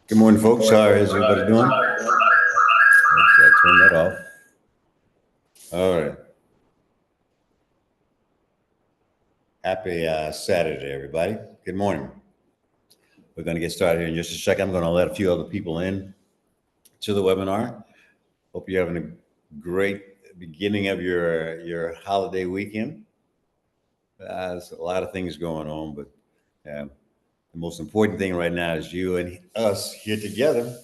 Good morning, folks. How is everybody doing? Oops, I turned that off. All right. Happy Saturday, everybody. Good morning. We're going to get started here in just a second. I'm going to let a few other people in to the webinar. Hope you're having a great beginning of your holiday weekend. There's a lot of things going on, but the most important thing right now is you and us here together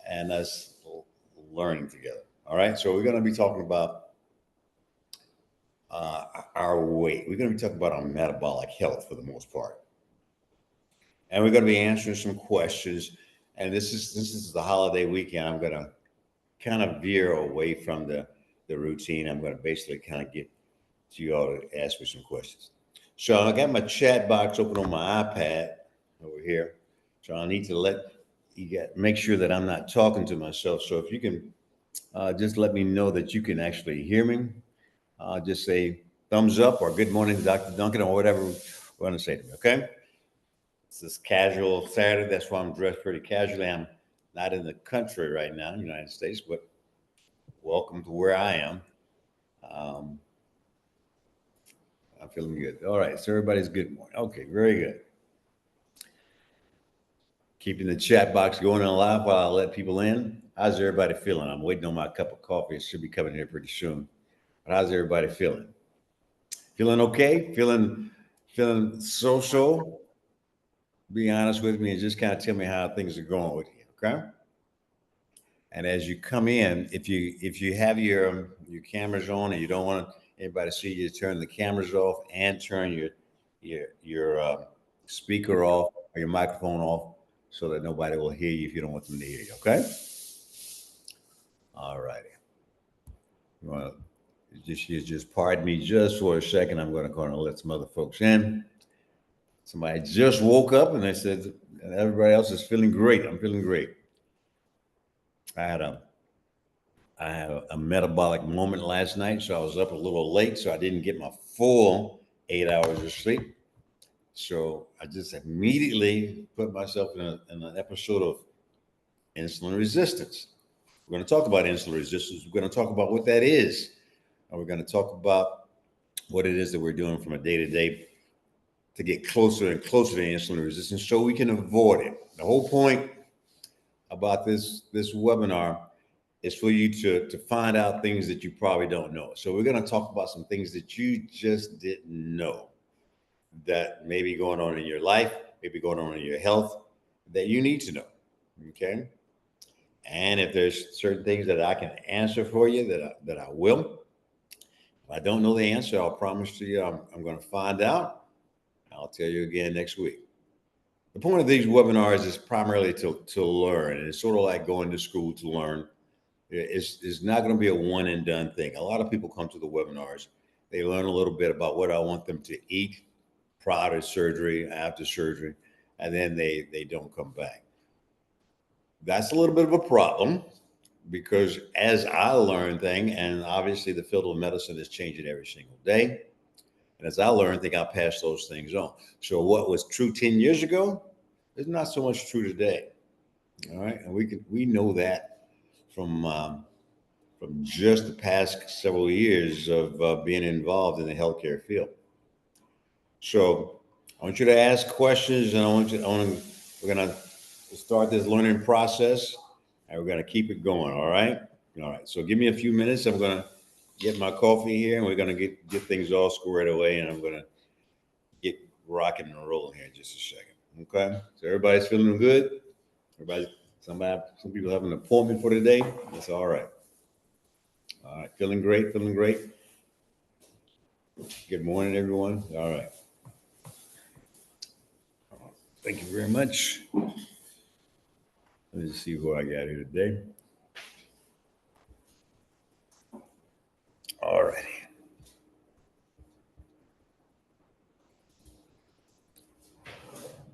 and us learning together. All right. So we're going to be talking about our weight. We're going to be talking about our metabolic health for the most part, and we're going to be answering some questions. And this is the holiday weekend. I'm going to kind of veer away from the routine. I'm going to basically kind of get to you all to ask me some questions. So I got my chat box open on my iPad over here. So I need to make sure that I'm not talking to myself. So if you can just let me know that you can actually hear me. Just say thumbs up or good morning to Dr. Duncan or whatever you want to say to me, okay? It's this casual Saturday. That's why I'm dressed pretty casually. I'm not in the country right now in the United States, but welcome to where I am. Um, I'm feeling good. All right, so everybody's good morning. Okay, very good. Keeping the chat box going on live while I let people in. How's everybody feeling? I'm waiting on my cup of coffee. It should be coming here pretty soon. But how's everybody feeling? Feeling okay? Feeling so? Be honest with me and just kind of tell me how things are going with you, okay? And as you come in, if you have your cameras on and you don't want anybody to see you, turn the cameras off and turn your speaker off or your microphone off so that nobody will hear you if you don't want them to hear you. Okay. All righty. Well, you just pardon me just for a second. I'm going to kind of let some other folks in. Somebody just woke up and they said, and everybody else is feeling great. I'm feeling great. I had a I had a metabolic moment last night, so I was up a little late, so I didn't get my full 8 hours of sleep. So I just immediately put myself in an episode of insulin resistance. We're going to talk about insulin resistance. We're going to talk about what that is, and we're going to talk about what it is that we're doing from a day to day to get closer and closer to insulin resistance, so we can avoid it. The whole point about this webinar is for you to find out things that you probably don't know. So we're going to talk about some things that you just didn't know that may be going on in your life, maybe going on in your health that you need to know. Okay. And if there's certain things that I can answer for you, that I will. If I don't know the answer, I'll promise to you I'm going to find out. I'll tell you again next week. The point of these webinars is primarily to learn. And it's sort of like going to school to learn. It's not going to be a one and done thing. A lot of people come to the webinars. They learn a little bit about what I want them to eat prior to surgery, after surgery, and then they don't come back. That's a little bit of a problem because as I learn things, and obviously the field of medicine is changing every single day, and as I learn things, I pass those things on. So what was true 10 years ago is not so much true today. All right, and we know that from just the past several years of being involved in the healthcare field. So I want you to ask questions, and we're going to start this learning process, and we're going to keep it going. All right. All right. So give me a few minutes. I'm going to get my coffee here, and we're going to get things all squared away, and I'm going to get rocking and rolling here in just a second. Okay. So everybody's feeling good. Some people have an appointment for today. That's all right. All right. Feeling great. Feeling great. Good morning, everyone. All right. Thank you very much. Let me see who I got here today. All righty.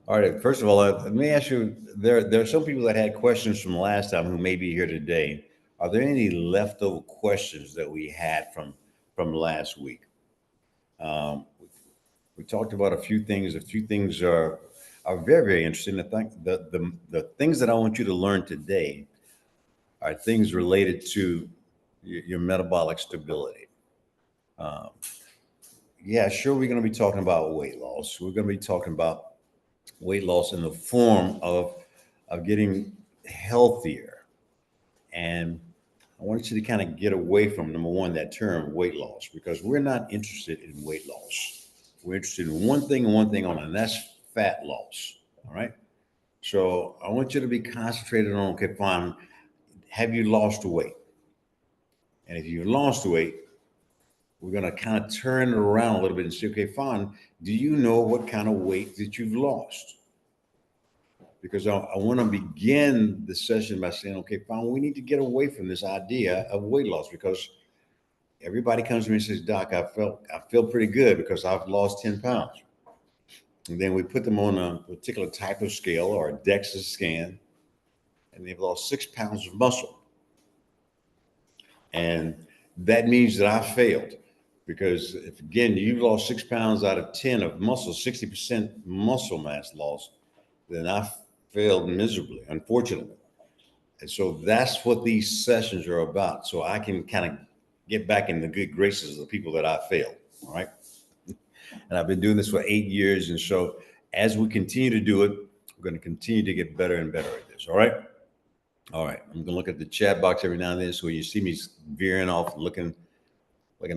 All right. First of all, let me ask you. There are some people that had questions from last time who may be here today. Are there any leftover questions that we had from last week? Um, we talked about a few things. A few things are are very, very interesting. I think the things that I want you to learn today are things related to your metabolic stability. Um, yeah, sure, we're going to be talking about weight loss. We're going to be talking about weight loss in the form of getting healthier. And I want you to kind of get away from, number one, that term weight loss, because we're not interested in weight loss. We're interested in one thing and one thing only, and that's fat loss. All right. So I want you to be concentrated on, okay, fine. Have you lost weight? And if you lost weight, we're going to kind of turn it around a little bit and say, okay, fine. Do you know what kind of weight that you've lost? Because I want to begin the session by saying, okay, fine, we need to get away from this idea of weight loss, because everybody comes to me and says, Doc, I feel pretty good because I've lost 10 pounds. And then we put them on a particular type of scale or a DEXA scan, and they've lost 6 pounds of muscle. And that means that I failed, because if, again, you've lost 6 pounds out of 10 of muscle, 60% muscle mass loss, then I failed miserably, unfortunately. And so that's what these sessions are about. So I can kind of get back in the good graces of the people that I failed. All right. And I've been doing this for 8 years. And so as we continue to do it, we're going to continue to get better and better at this. All right. All right. I'm going to look at the chat box every now and then. So when you see me veering off, looking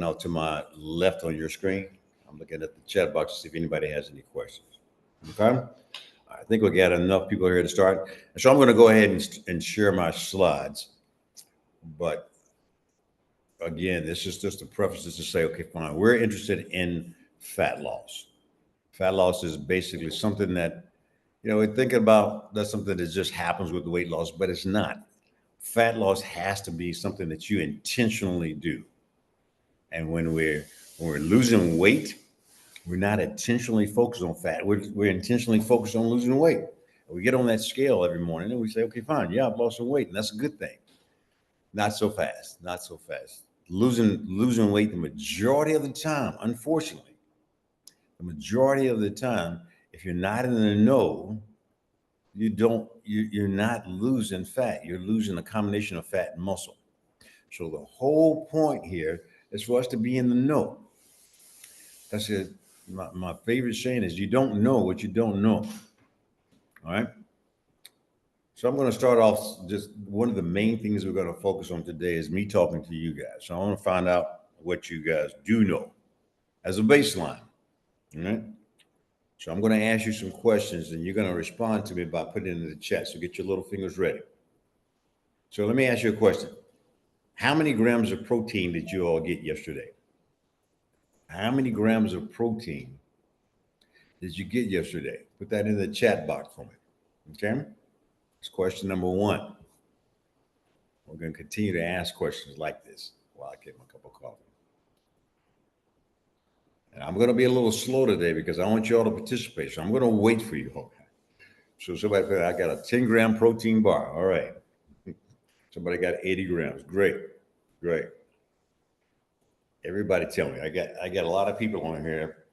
off to my left on your screen, I'm looking at the chat box to see if anybody has any questions. Okay. I think we got enough people here to start. So I'm going to go ahead and share my slides. But again, this is just a preface to say, okay, fine. We're interested in fat loss. Fat loss is basically something that, we're thinking about, that's something that just happens with weight loss, but it's not. Fat loss has to be something that you intentionally do. And when we're losing weight, we're not intentionally focused on fat. We're intentionally focused on losing weight. We get on that scale every morning and we say, okay, fine. Yeah, I've lost some weight. And that's a good thing. Not so fast. Not so fast. Losing weight the majority of the time, unfortunately, the majority of the time, if you're not in the know, you're not losing fat. You're losing a combination of fat and muscle. So the whole point here is for us to be in the know. That's it. My favorite saying is, you don't know what you don't know. All right. So I'm going to start off, just one of the main things we're going to focus on today is me talking to you guys. So I want to find out what you guys do know as a baseline. All right. So I'm going to ask you some questions and you're going to respond to me by putting it in the chat. So get your little fingers ready. So let me ask you a question. How many grams of protein did you all get yesterday? How many grams of protein did you get yesterday? Put that in the chat box for me. Okay. That's question number one. We're going to continue to ask questions like this while I get my cup of coffee. And I'm going to be a little slow today because I want you all to participate. So I'm going to wait for you all. So somebody said, I got a 10-gram protein bar. All right. Somebody got 80 grams. Great. Great. Everybody tell me. I got a lot of people on here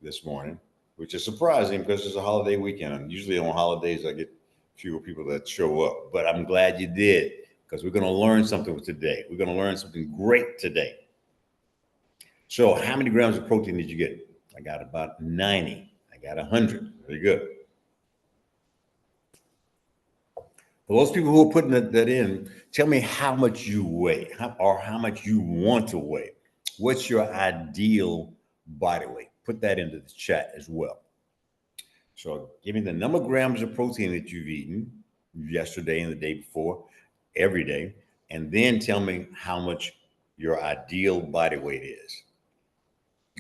this morning, which is surprising because it's a holiday weekend. Usually on holidays, I get fewer people that show up. But I'm glad you did, because we're going to learn something today. We're going to learn something great today. So how many grams of protein did you get? I got about 90. I got 100. Very good. For those people who are putting that in, tell me how much you weigh, or how much you want to weigh. What's your ideal body weight? Put that into the chat as well. So give me the number of grams of protein that you've eaten yesterday and the day before, every day, and then tell me how much your ideal body weight is.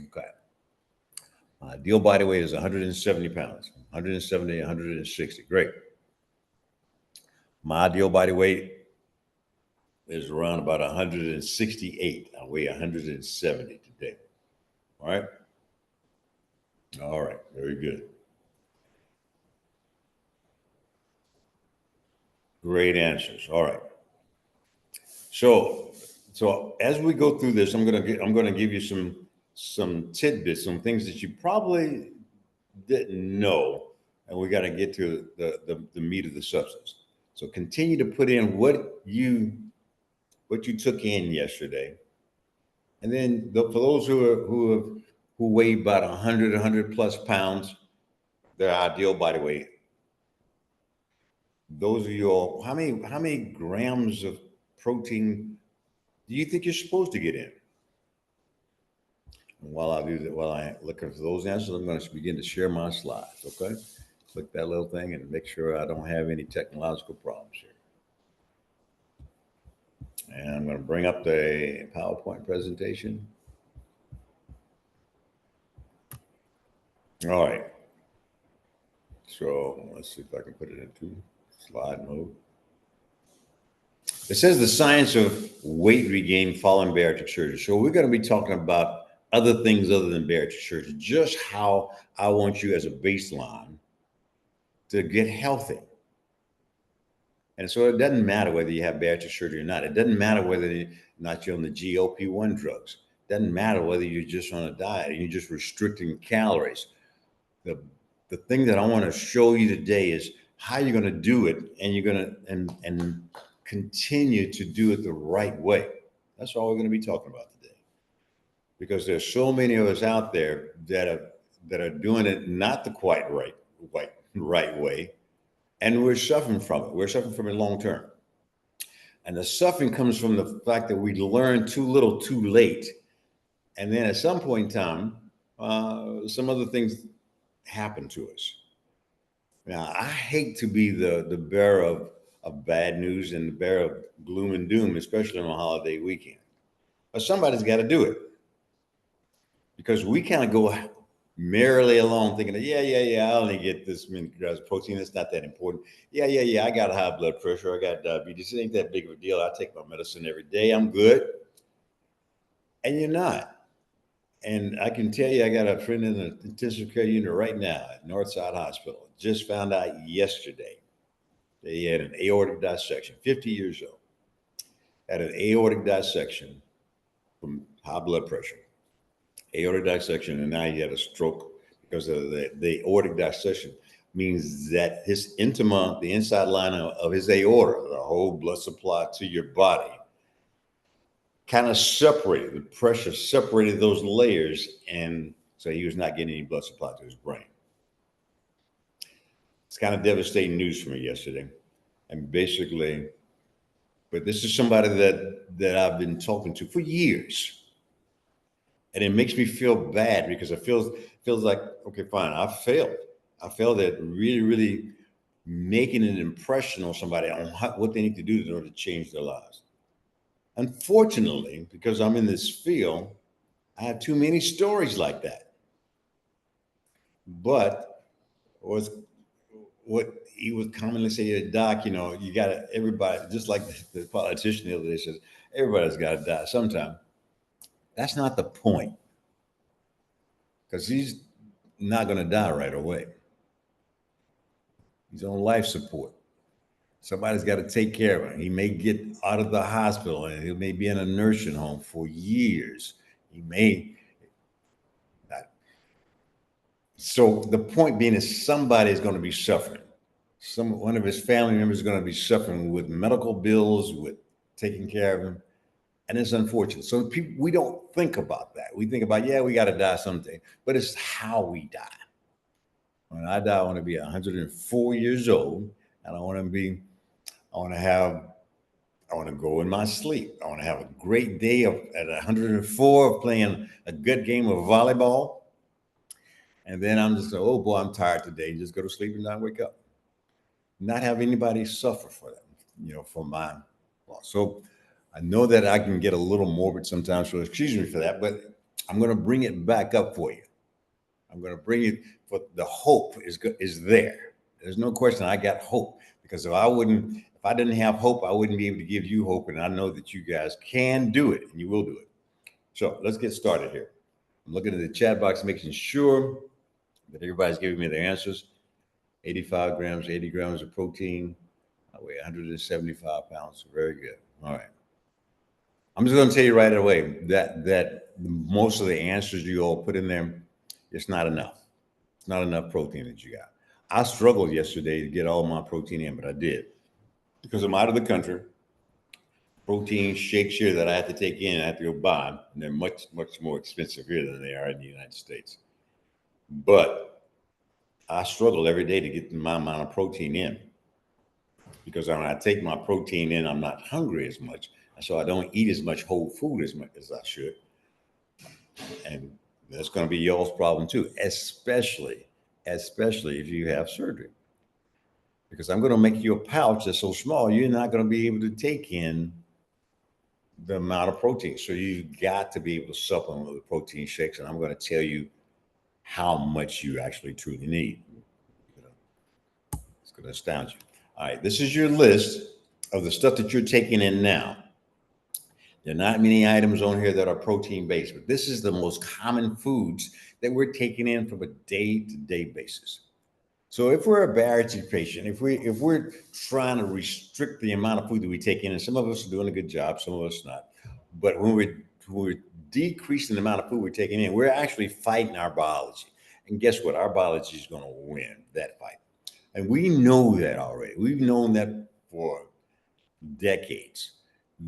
Okay. My ideal body weight is 170 pounds, 170, 160. Great. My ideal body weight is around about 168. I weigh 170 today. All right. All right. Very good. Great answers. All right. So as we go through this, I'm gonna give you some tidbits, some things that you probably didn't know, and we got to get to the meat of the substance. So continue to put in what you took in yesterday, and then for those who weigh about 100 plus pounds, they're ideal body weight. Those of you all, how many grams of protein do you think you're supposed to get in? And while I do that, while I look for those answers, I'm going to begin to share my slides. Okay, click that little thing and make sure I don't have any technological problems here. And I'm going to bring up the PowerPoint presentation. All right. So let's see if I can put it into slide mode. It says the science of weight regain following bariatric surgery. So we're going to be talking about other things other than bariatric surgery, just how I want you as a baseline to get healthy. And so it doesn't matter whether you have bariatric surgery or not. It doesn't matter whether you're on the GLP-1 drugs. It doesn't matter whether you're just on a diet and you're just restricting calories. The thing that I want to show you today is how you're going to do it, and you're going to and continue to do it the right way. That's all we're going to be talking about today, because there's so many of us out there that are doing it not the quite right way, and we're suffering from it. We're suffering from it long term, and the suffering comes from the fact that we learn too little, too late, and then at some point in time, some other things happen to us. Now, I hate to be the bearer of bad news and the bearer of gloom and doom, especially on a holiday weekend. But somebody's got to do it, because we kind of go merrily along thinking, I only get this many grams of protein. It's not that important. Yeah. I got high blood pressure. I got diabetes. It ain't that big of a deal. I take my medicine every day. I'm good. And you're not. And I can tell you, I got a friend in the intensive care unit right now at Northside Hospital. Just found out yesterday that he had an aortic dissection, 50 years old. Had an aortic dissection from high blood pressure. Aortic dissection, and now he had a stroke because of the aortic dissection. Means that his intima, the inside line of his aorta, the whole blood supply to your body, kind of separated. The pressure separated those layers, and so he was not getting any blood supply to his brain. It's kind of devastating news for me yesterday. And basically, but this is somebody that I've been talking to for years. And it makes me feel bad, because it feels like, okay, fine, I failed. I failed at really, really making an impression on somebody on what they need to do in order to change their lives. Unfortunately, because I'm in this field, I have too many stories like that. But what he would commonly say to Doc, you got to, everybody, just like the politician the other day says, everybody's got to die sometime. That's not the point, because he's not going to die right away. He's on life support. Somebody's got to take care of him. He may get out of the hospital and he may be in a nursing home for years. He may not. So the point being is, somebody is going to be suffering. One of his family members is going to be suffering with medical bills, with taking care of him. And it's unfortunate. So we don't think about that. We think about, we got to die someday, but it's how we die. When I die, I want to be 104 years old, and I want to go in my sleep. I want to have a great day at 104 of playing a good game of volleyball. And then I'm just, oh boy, I'm tired today. Just go to sleep and not wake up. Not have anybody suffer for that, for my loss. So I know that I can get a little morbid sometimes, so excuse me for that, but I'm going to bring it back up for you. I'm going to bring it, for the hope is there. There's no question I got hope, because if I didn't have hope, I wouldn't be able to give you hope. And I know that you guys can do it, and you will do it. So let's get started here. I'm looking at the chat box, making sure that everybody's giving me their answers. 85 grams, 80 grams of protein. I weigh 175 pounds. Very good. All right. I'm just going to tell you right away that most of the answers you all put in there, it's not enough. It's not enough protein that you got. I struggled yesterday to get all my protein in, but I did because I'm out of the country. Protein shakes here that I have to take in, I have to go buy, and they're much, much more expensive here than they are in the United States. But I struggle every day to get my amount of protein in because when I take my protein in, I'm not hungry as much. So I don't eat as much whole food as much as I should. And that's going to be y'all's problem too, especially if you have surgery. Because I'm going to make you a pouch that's so small, you're not going to be able to take in the amount of protein. So you got to be able to supplement with protein shakes. And I'm going to tell you how much you actually truly need. It's going to astound you. All right, this is your list of the stuff that you're taking in now. There are not many items on here that are protein based, but this is the most common foods that we're taking in from a day-to-day basis. So if we're a bariatric patient, if we're trying to restrict the amount of food that we take in, and some of us are doing a good job, some of us not, but when we're decreasing the amount of food we're taking in, we're actually fighting our biology. And guess what? Our biology is going to win that fight. And we know that already. We've known that for decades.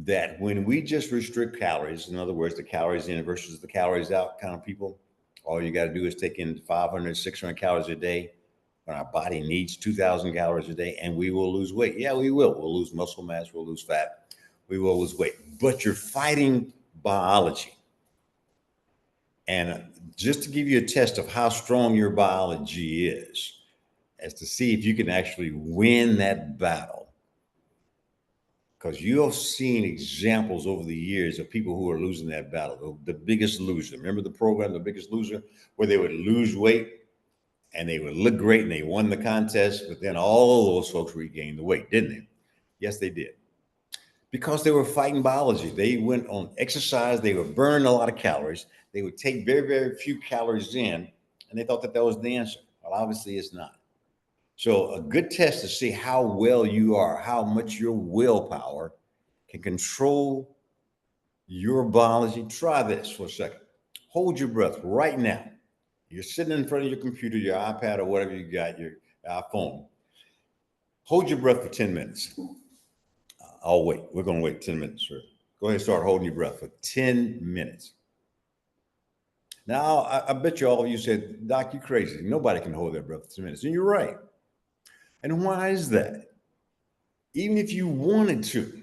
That when we just restrict calories, in other words, the calories in versus the calories out kind of people, all you got to do is take in 500, 600 calories a day when our body needs 2,000 calories a day, and we will lose weight. Yeah, we will. We'll lose muscle mass. We'll lose fat. We will lose weight. But you're fighting biology. And just to give you a test of how strong your biology is, as to see if you can actually win that battle, because you have seen examples over the years of people who are losing that battle. The Biggest Loser. Remember the program, The Biggest Loser, where they would lose weight and they would look great and they won the contest, but then all of those folks regained the weight, didn't they? Yes, they did. Because they were fighting biology. They went on exercise, they would burn a lot of calories, they would take very, very few calories in, and they thought that that was the answer. Well, obviously it's not. So a good test to see how well you are, how much your willpower can control your biology. Try this for a second. Hold your breath right now. You're sitting in front of your computer, your iPad, or whatever you got, your iPhone. Hold your breath for 10 minutes. I'll wait. We're going to wait 10 minutes, sir. Go ahead and start holding your breath for 10 minutes. Now, I bet you all of you said, Doc, you crazy. Nobody can hold their breath for 10 minutes. And you're right. And why is that? Even if you wanted to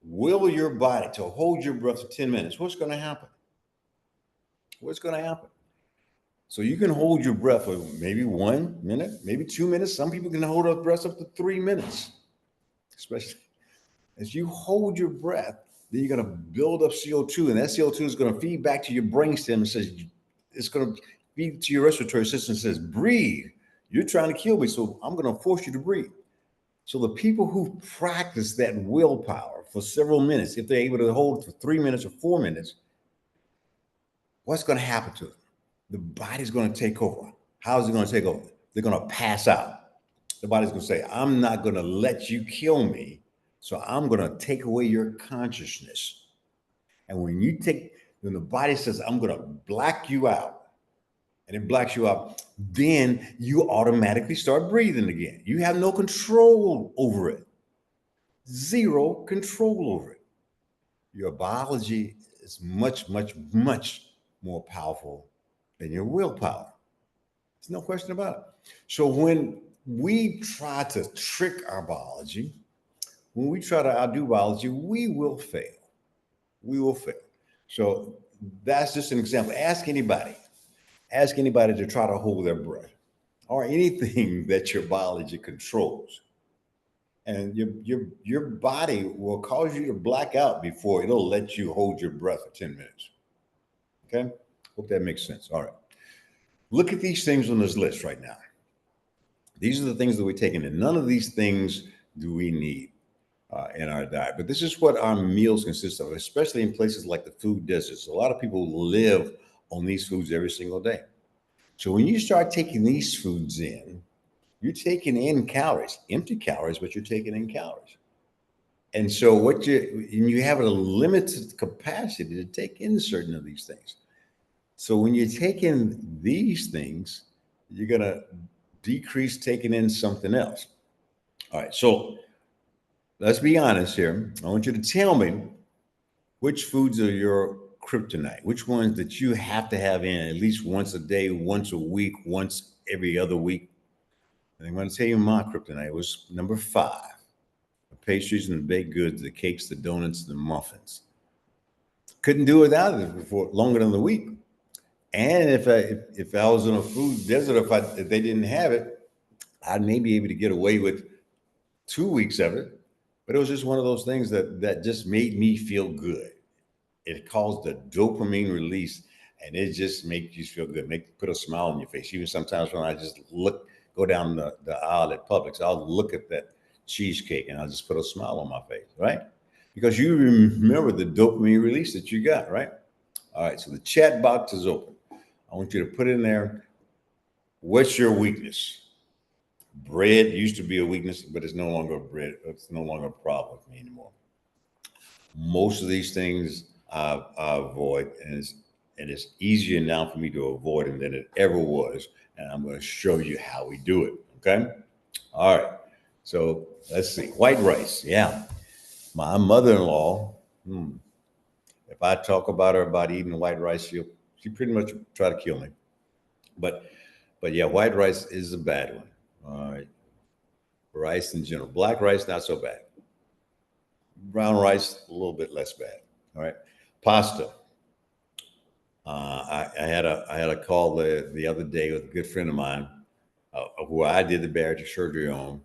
will your body to hold your breath for 10 minutes, what's going to happen? What's going to happen? So you can hold your breath for maybe 1 minute, maybe 2 minutes. Some people can hold their breath up to 3 minutes. Especially as you hold your breath, then you're going to build up CO2, and that CO2 is going to feed back to your brainstem and says, it's going to feed to your respiratory system and says, breathe. You're trying to kill me, so I'm going to force you to breathe. So the people who practice that willpower for several minutes, if they're able to hold for 3 minutes or 4 minutes, what's going to happen to them? The body's going to take over. How is it going to take over? They're going to pass out. The body's going to say, I'm not going to let you kill me, so I'm going to take away your consciousness. And when the body says, I'm going to black you out, and it blacks you out, then you automatically start breathing again. You have no control over it. Zero control over it. Your biology is much, much, much more powerful than your willpower. There's no question about it. So when we try to trick our biology, when we try to outdo biology, we will fail. We will fail. So that's just an example. Ask anybody to try to hold their breath or anything that your biology controls. And your body will cause you to black out before it'll let you hold your breath for 10 minutes. Okay? Hope that makes sense. All right. Look at these things on this list right now. These are the things that we're taking, and none of these things do we need in our diet. But this is what our meals consist of, especially in places like the food deserts. A lot of people live on these foods every single day. So when you start taking these foods in, you're taking in calories, empty calories, but you're taking in calories. And so you have a limited capacity to take in certain of these things. So when you take in these things, you're going to decrease taking in something else. All right, so let's be honest here. I want you to tell me which foods are your kryptonite, which ones that you have to have in at least once a day, once a week, once every other week. And I'm going to tell you my kryptonite was number 5, the pastries and the baked goods, the cakes, the donuts, the muffins. Couldn't do without it for longer than the week. And if I was in a food desert, if they didn't have it, I may be able to get away with 2 weeks of it. But it was just one of those things that just made me feel good. It caused the dopamine release, and it just makes you feel good, put a smile on your face. Even sometimes when I just go down the aisle at Publix, I'll look at that cheesecake and I'll just put a smile on my face, right? Because you remember the dopamine release that you got, right? All right, so the chat box is open. I want you to put in there, what's your weakness? Bread used to be a weakness, but it's no longer it's no longer a problem with me anymore. Most of these things I avoid, and it's easier now for me to avoid them than it ever was. And I'm going to show you how we do it. Okay. All right. So let's see. White rice. Yeah. My mother-in-law, if I talk about her about eating white rice, she pretty much try to kill me. But yeah, white rice is a bad one. All right. Rice in general. Black rice, not so bad. Brown rice, a little bit less bad. All right. Pasta. I had a call the other day with a good friend of mine, who I did the bariatric surgery on,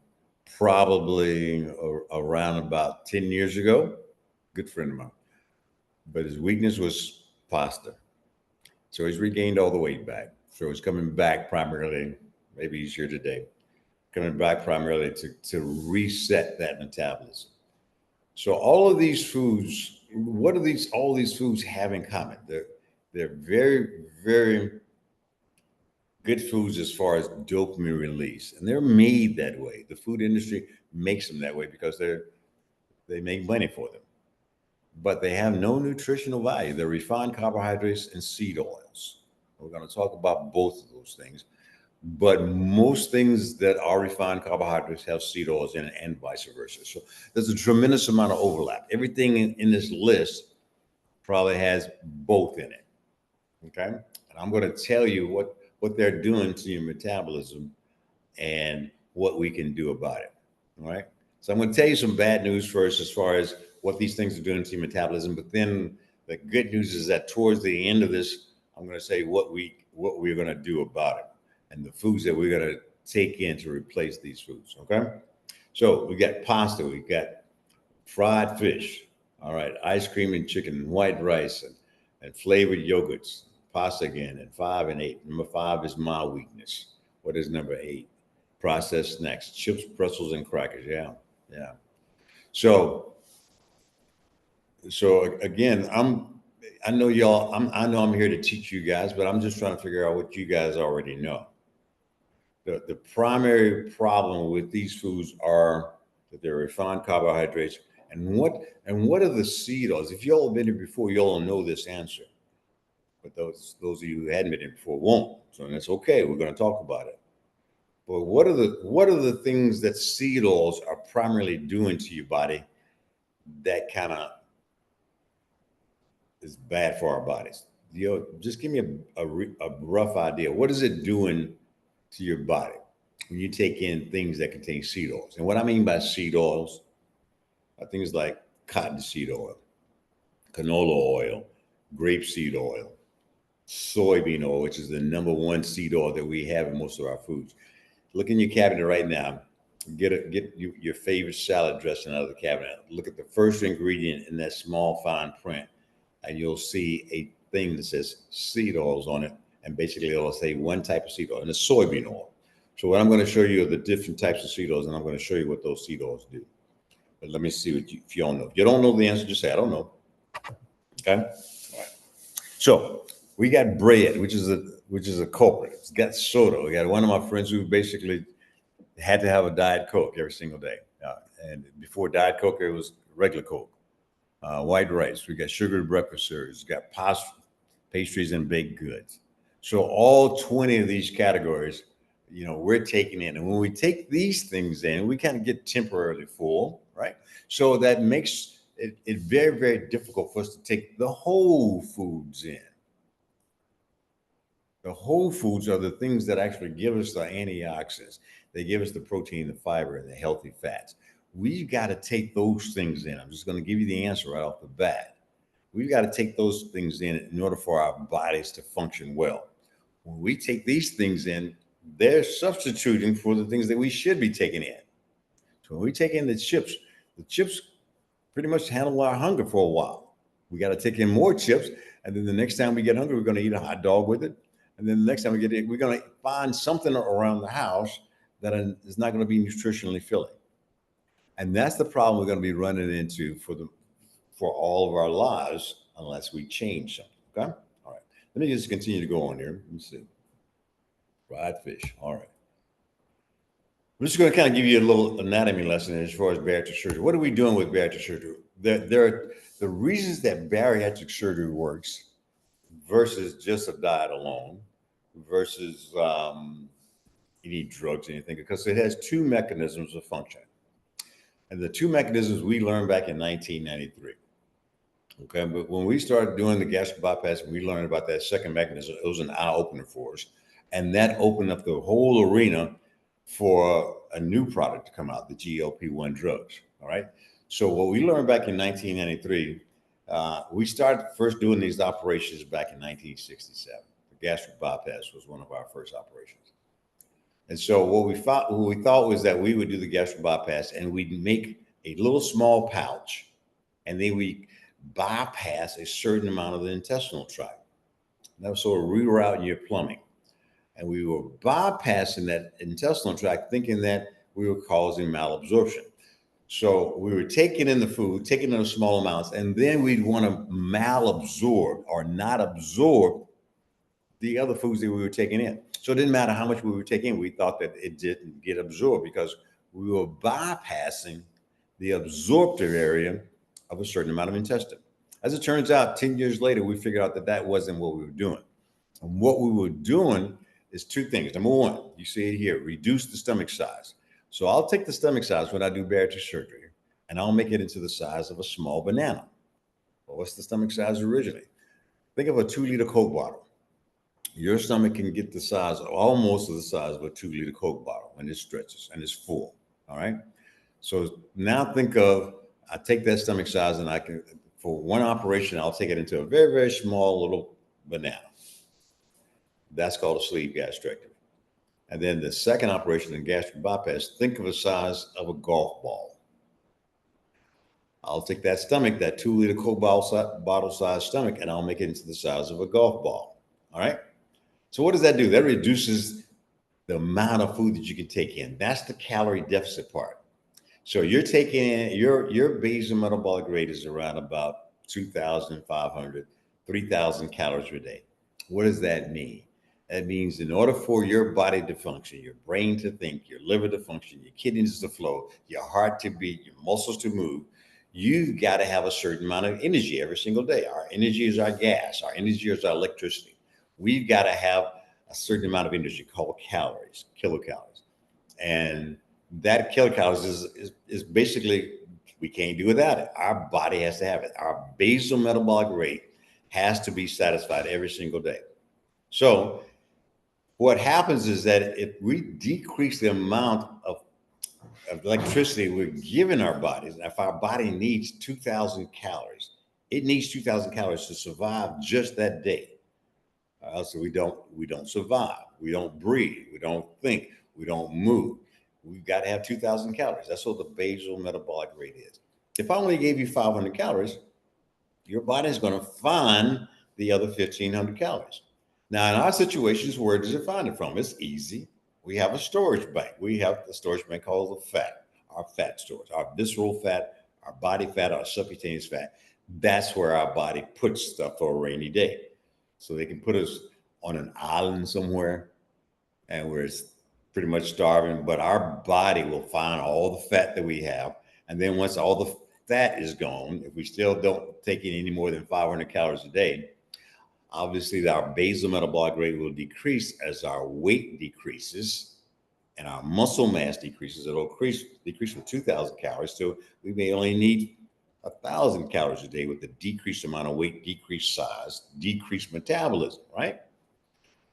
probably around about 10 years ago. Good friend of mine, but his weakness was pasta. So he's regained all the weight back. So he's coming back primarily. Maybe he's here today, coming back primarily to reset that metabolism. So all of these foods, what do all these foods have in common? They're very, very good foods as far as dopamine release, and they're made that way. The food industry makes them that way because they make money for them. But they have no nutritional value. They're refined carbohydrates and seed oils. We're going to talk about both of those things. But most things that are refined carbohydrates have seed oils in it, and vice versa. So there's a tremendous amount of overlap. Everything in this list probably has both in it. Okay. And I'm going to tell you what they're doing to your metabolism and what we can do about it. All right. So I'm going to tell you some bad news first as far as what these things are doing to your metabolism. But then the good news is that towards the end of this, I'm going to say what we're going to do about it and the foods that we're going to take in to replace these foods. Okay. So we got pasta, we got fried fish. All right. Ice cream and chicken and white rice and flavored yogurts. Pasta again, and 5 and 8. Number 5 is my weakness. What is number 8? Processed snacks, chips, pretzels, and crackers. Yeah, yeah. So again, I know y'all. I know I'm here to teach you guys, but I'm just trying to figure out what you guys already know. The primary problem with these foods are that they're refined carbohydrates, and what are the seed oils? If y'all have been here before, y'all know this answer. But those of you who hadn't been here before won't. So that's okay. We're going to talk about it. But what are the things that seed oils are primarily doing to your body that kind of is bad for our bodies? Just give me a rough idea. What is it doing to your body when you take in things that contain seed oils? And what I mean by seed oils are things like cottonseed oil, canola oil, grapeseed oil, soybean oil, which is the number 1 seed oil that we have in most of our foods. Look in your cabinet right now. Get your favorite salad dressing out of the cabinet. Look at the first ingredient in that small fine print, and you'll see a thing that says seed oils on it. And basically it'll say one type of seed oil, and it's soybean oil. So what I'm going to show you are the different types of seed oils, and I'm going to show you what those seed oils do. But let me see if you don't know. If you don't know the answer, just say, I don't know. Okay? All right. So we got bread, which is a culprit. It's got soda. We got one of my friends who basically had to have a Diet Coke every single day. And before Diet Coke, it was regular Coke. White rice. We got sugared breakfast cereals. We got pasta, pastries, and baked goods. So all 20 of these categories we're taking in. And when we take these things in, we kind of get temporarily full, right? So that makes it very, very difficult for us to take the whole foods in. The whole foods are the things that actually give us the antioxidants. They give us the protein, the fiber, and the healthy fats. We've got to take those things in. I'm just going to give you the answer right off the bat. We've got to take those things in order for our bodies to function well. When we take these things in, they're substituting for the things that we should be taking in. So when we take in the chips pretty much handle our hunger for a while. We got to take in more chips, and then the next time we get hungry, we're going to eat a hot dog with it. And then the next time we get it, we're going to find something around the house that is not going to be nutritionally filling. And that's the problem we're going to be running into for all of our lives unless we change something. Okay? All right. Let me just continue to go on here. Let me see. Fried fish. All right. I'm just going to kind of give you a little anatomy lesson as far as bariatric surgery. What are we doing with bariatric surgery? There are the reasons that bariatric surgery works versus just a diet alone versus any drugs, anything, because it has two mechanisms of function. And the two mechanisms we learned back in 1993. Okay, but when we started doing the gastric bypass, we learned about that second mechanism. It was an eye opener for us. And that opened up the whole arena for a new product to come out, the GLP-1 drugs. All right. So what we learned back in 1993, we started first doing these operations back in 1967. The gastric bypass was one of our first operations. And so what we thought was that we would do the gastric bypass and we'd make a little small pouch, and then we bypass a certain amount of the intestinal tract. That was sort of rerouting your plumbing. And we were bypassing that intestinal tract, thinking that we were causing malabsorption. So we were taking in the food, taking in small amounts, and then we'd want to malabsorb or not absorb the other foods that we were taking in. So it didn't matter how much we were taking in. We thought that it didn't get absorbed because we were bypassing the absorptive area of a certain amount of intestine. As it turns out, 10 years later, we figured out that that wasn't what we were doing. And what we were doing is two things. Number one, you see it here, reduce the stomach size. So I'll take the stomach size when I do bariatric surgery, and I'll make it into the size of a small banana. Well, what's the stomach size originally? Think of a 2-liter Coke bottle. Your stomach can get the size, almost the size of a 2-liter Coke bottle when it stretches and it's full. All right. So now think of, I take that stomach size and I can, for one operation, I'll take it into a very, very small little banana. That's called a sleeve gastrectomy. And then the second operation in gastric bypass, think of the size of a golf ball. I'll take that stomach, that 2-liter Coke bottle size stomach, and I'll make it into the size of a golf ball. All right. So what does that do? That reduces the amount of food that you can take in. That's the calorie deficit part. So you're taking in, your basal metabolic rate is around about 2,500, 3,000 calories per day. What does that mean? That means in order for your body to function, your brain to think, your liver to function, your kidneys to flow, your heart to beat, your muscles to move, you've got to have a certain amount of energy every single day. Our energy is our gas. Our energy is our electricity. We've got to have a certain amount of energy called calories, kilocalories. And that kilocalories is basically, we can't do without it. Our body has to have it. Our basal metabolic rate has to be satisfied every single day. So what happens is that if we decrease the amount of electricity we're giving our bodies, if our body needs 2,000 calories, it needs 2,000 calories to survive just that day. Else we don't survive. We don't breathe. We don't think. We don't move. We've got to have 2,000 calories. That's what the basal metabolic rate is. If I only gave you 500 calories, your body is going to find the other 1,500 calories. Now, in our situations, where does it find it from? It's easy. We have a storage bank. We have the storage bank called the fat, our fat storage, our visceral fat, our body fat, our subcutaneous fat. That's where our body puts stuff for a rainy day. So they can put us on an island somewhere and where it's pretty much starving, but our body will find all the fat that we have. And then once all the fat is gone, if we still don't take in any more than 500 calories a day, obviously our basal metabolic rate will decrease as our weight decreases. and our muscle mass decreases, it'll decrease from 2,000 calories to we may only need 1,000 calories a day with the decreased amount of weight, decreased size, decreased metabolism, right?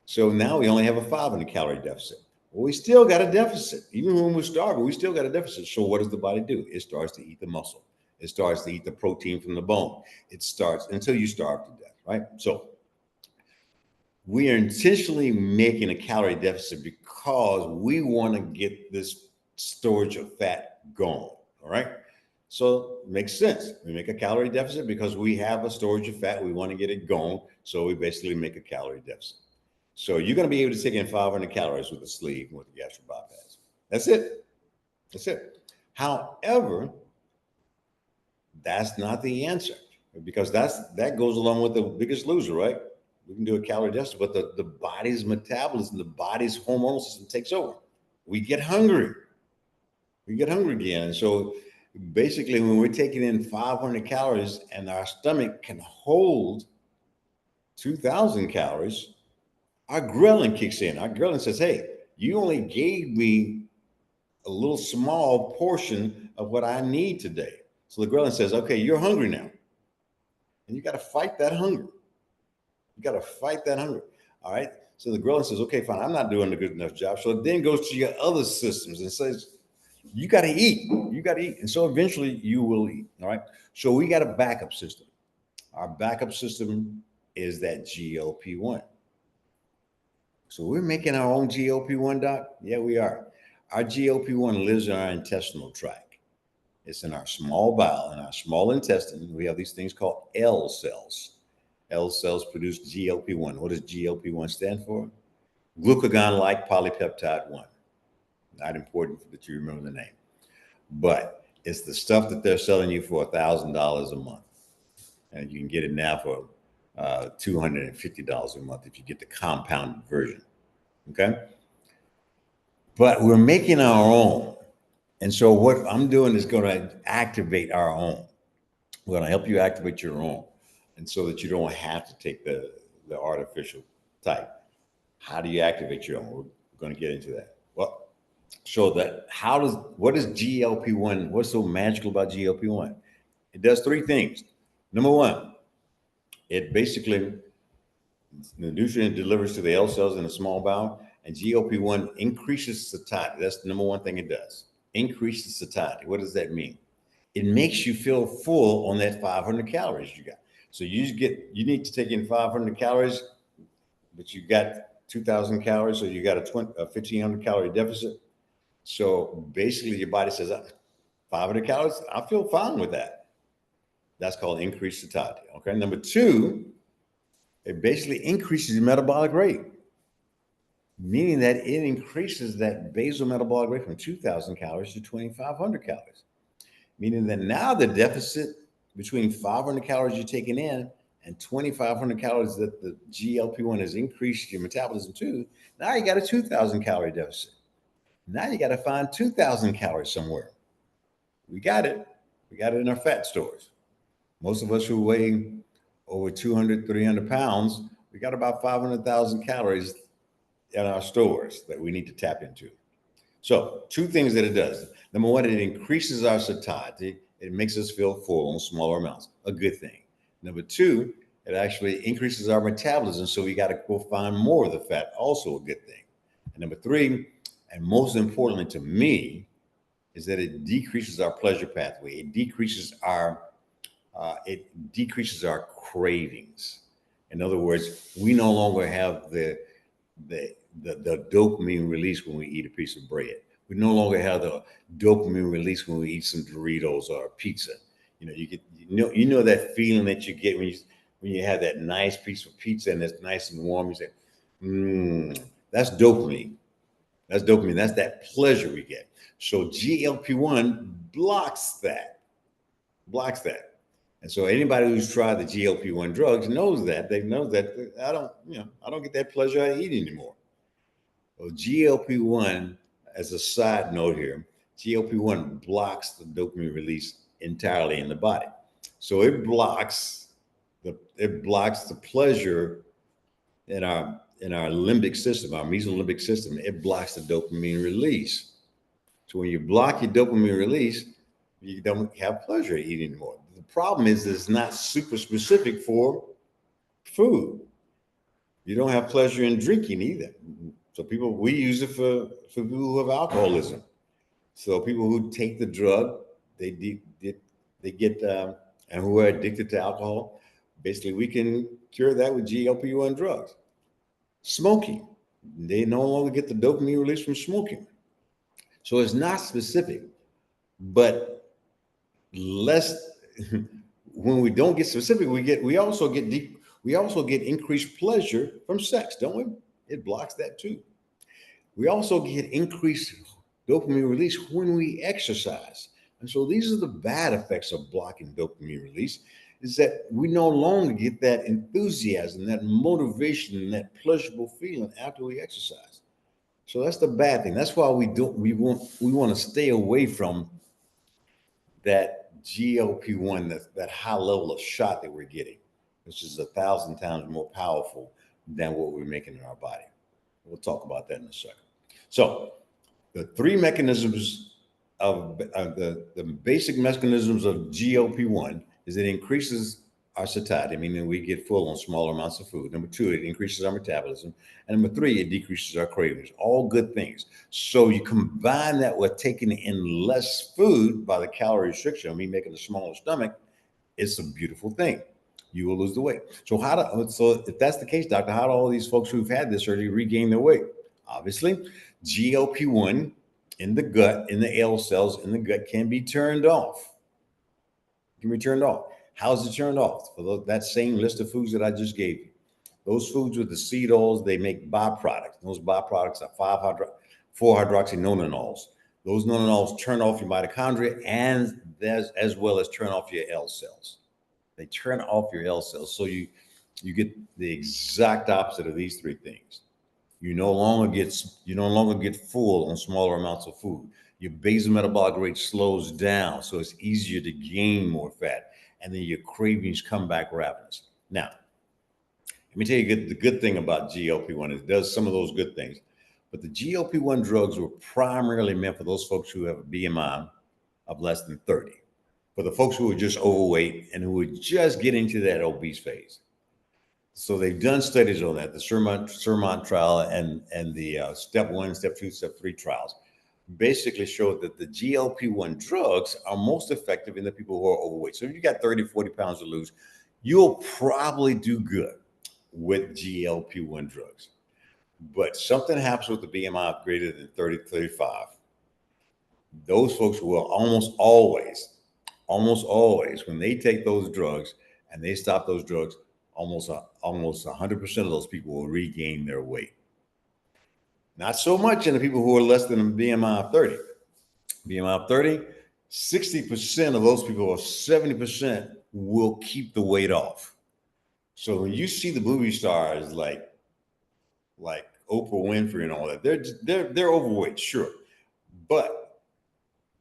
So now we only have a 500 calorie deficit. Well, we still got a deficit. Even when we're starving, we still got a deficit. So what does the body do? It starts to eat the muscle. It starts to eat the protein from the bone. It starts until you starve to death, right? So we are intentionally making a calorie deficit because we want to get this storage of fat going, all right? So it makes sense. We make a calorie deficit because we have a storage of fat. We want to get it going. So we basically make a calorie deficit. So you're going to be able to take in 500 calories with a sleeve and with the gastric bypass. That's it. That's it. However, that's not the answer because that goes along with the Biggest Loser, right? We can do a calorie deficit, but the body's metabolism, the body's hormonal system takes over. We get hungry. We get hungry again. And so basically, when we're taking in 500 calories and our stomach can hold 2,000 calories, our ghrelin kicks in. Our ghrelin says, hey, you only gave me a little small portion of what I need today. So the ghrelin says, okay, you're hungry now. And you got to fight that hunger. You got to fight that hunger. All right. So the ghrelin says, okay, fine, I'm not doing a good enough job. So it then goes to your other systems and says, you got to eat. You got to eat. And so eventually you will eat. All right. So we got a backup system. Our backup system is that GLP-1. So we're making our own GLP-1, Doc? Yeah, we are. Our GLP-1 lives in our intestinal tract. It's in our small bowel, in our small intestine. We have these things called L cells. L cells produce GLP-1. What does GLP-1 stand for? Glucagon-like polypeptide 1. Not important that you remember the name. But it's the stuff that they're selling you for $1,000 a month. And you can get it now for $250 a month if you get the compounded version. Okay. But we're making our own. And so what I'm doing is going to activate our own. We're going to help you activate your own. And so that you don't have to take the artificial type. How do you activate your own? We're going to get into that. Well, so that what is GLP-1? What's so magical about GLP-1? It does three things. Number one, it basically, the nutrient delivers to the L cells in the small bowel, and GLP-1 increases satiety. That's the number one thing it does. Increases satiety. What does that mean? It makes you feel full on that 500 calories you got. So you need to take in 500 calories, but you got 2,000 calories, so you got a 1,500 calorie deficit. So basically your body says, 500 calories, I feel fine with that. That's called increased satiety. Okay. Number two, it basically increases your metabolic rate, meaning that it increases that basal metabolic rate from 2,000 calories to 2,500 calories, meaning that now the deficit between 500 calories you're taking in and 2,500 calories that the GLP-1 has increased your metabolism to, now you got a 2,000 calorie deficit. Now you got to find 2,000 calories somewhere. We got it. We got it in our fat stores. Most of us who weigh over 200, 300 pounds, we got about 500,000 calories in our stores that we need to tap into. So two things that it does. Number one, it increases our satiety. It makes us feel full on smaller amounts, a good thing. Number two, it actually increases our metabolism. So we got to go find more of the fat, also a good thing. And number three, and most importantly to me, is that it decreases our pleasure pathway. It decreases our cravings. In other words, we no longer have the dopamine release when we eat a piece of bread. We no longer have the dopamine release when we eat some Doritos or pizza. You know that feeling that you get when you have that nice piece of pizza and it's nice and warm. You say, that's dopamine. That's dopamine. That's that pleasure we get. So GLP-1 blocks that. And so anybody who's tried the GLP-1 drugs knows that. They know that I don't get that pleasure out of eating anymore. Well, GLP-1, as a side note here, GLP-1 blocks the dopamine release entirely in the body. So it blocks the pleasure in our limbic system, our mesolimbic system. It blocks the dopamine release. So when you block your dopamine release, you don't have pleasure eating anymore. The problem is it's not super specific for food. You don't have pleasure in drinking either. So we use it for people who have alcoholism. So people who take the drug, they get and who are addicted to alcohol, basically we can cure that with GLP-1 drugs. Smoking, they no longer get the dopamine release from smoking. So it's not specific, but less. When we don't get specific, we also get increased pleasure from sex, don't we? It blocks that too. We also get increased dopamine release when we exercise. And so these are the bad effects of blocking dopamine release, is that we no longer get that enthusiasm, that motivation, and that pleasurable feeling after we exercise. So that's the bad thing. That's why we want to stay away from that GLP-1, that high level of shot that we're getting, which is 1,000 times more powerful than what we're making in our body. We'll talk about that in a second. So the three mechanisms of the basic mechanisms of GLP-1 is it increases our satiety, meaning we get full on smaller amounts of food. Number two, it increases our metabolism. And number three, it decreases our cravings. All good things. So you combine that with taking in less food by the calorie restriction, me making a smaller stomach, it's a beautiful thing. You will lose the weight. So if that's the case, doctor, how do all these folks who've had this surgery regain their weight? Obviously, GLP-1 in the gut, in the L cells in the gut can be turned off. It can be turned off. How's it turned off? For that same list of foods that I just gave you. Those foods with the seed oils, they make byproducts. Those byproducts are 4-hydroxynonenols. Those nonenols turn off your mitochondria and as well as turn off your L cells. They turn off your L cells. So you get the exact opposite of these three things. You no longer get full on smaller amounts of food. Your basal metabolic rate slows down, so it's easier to gain more fat, and then your cravings come back ravenous. Now, let me tell you the good thing about GLP-1. It does some of those good things, but the GLP-1 drugs were primarily meant for those folks who have a BMI of less than 30, for the folks who are just overweight and who are just getting to that obese phase. So they've done studies on that, the Surmont trial and the step 1, step 2, step 3 trials basically showed that the GLP-1 drugs are most effective in the people who are overweight. So if you got 30, 40 pounds to lose, you'll probably do good with GLP-1 drugs. But something happens with the BMI greater than 30, 35. Those folks will almost always, when they take those drugs and they stop those drugs, almost 100% of those people will regain their weight. Not so much in the people who are less than a BMI of 30. BMI of 30, 60% of those people, or 70%, will keep the weight off. So when you see the movie stars like Oprah Winfrey and all that, they're overweight, sure, but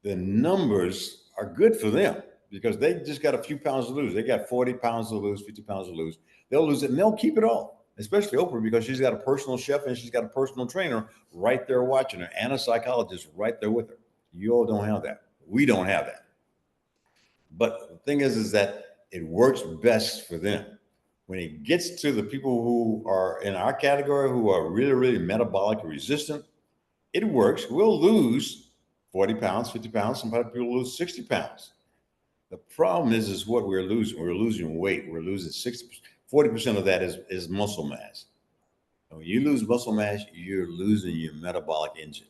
the numbers are good for them because they just got a few pounds to lose. They got 40 pounds to lose, 50 pounds to lose. They'll lose it and they'll keep it all. Especially Oprah, because she's got a personal chef and she's got a personal trainer right there watching her and a psychologist right there with her. You all don't have that. We don't have that. But the thing is that it works best for them. When it gets to the people who are in our category, who are really, really metabolically resistant, it works. We'll lose 40 pounds, 50 pounds. Some people lose 60 pounds. The problem is what we're losing. We're losing weight. We're losing 40% of that is muscle mass. And when you lose muscle mass, you're losing your metabolic engine.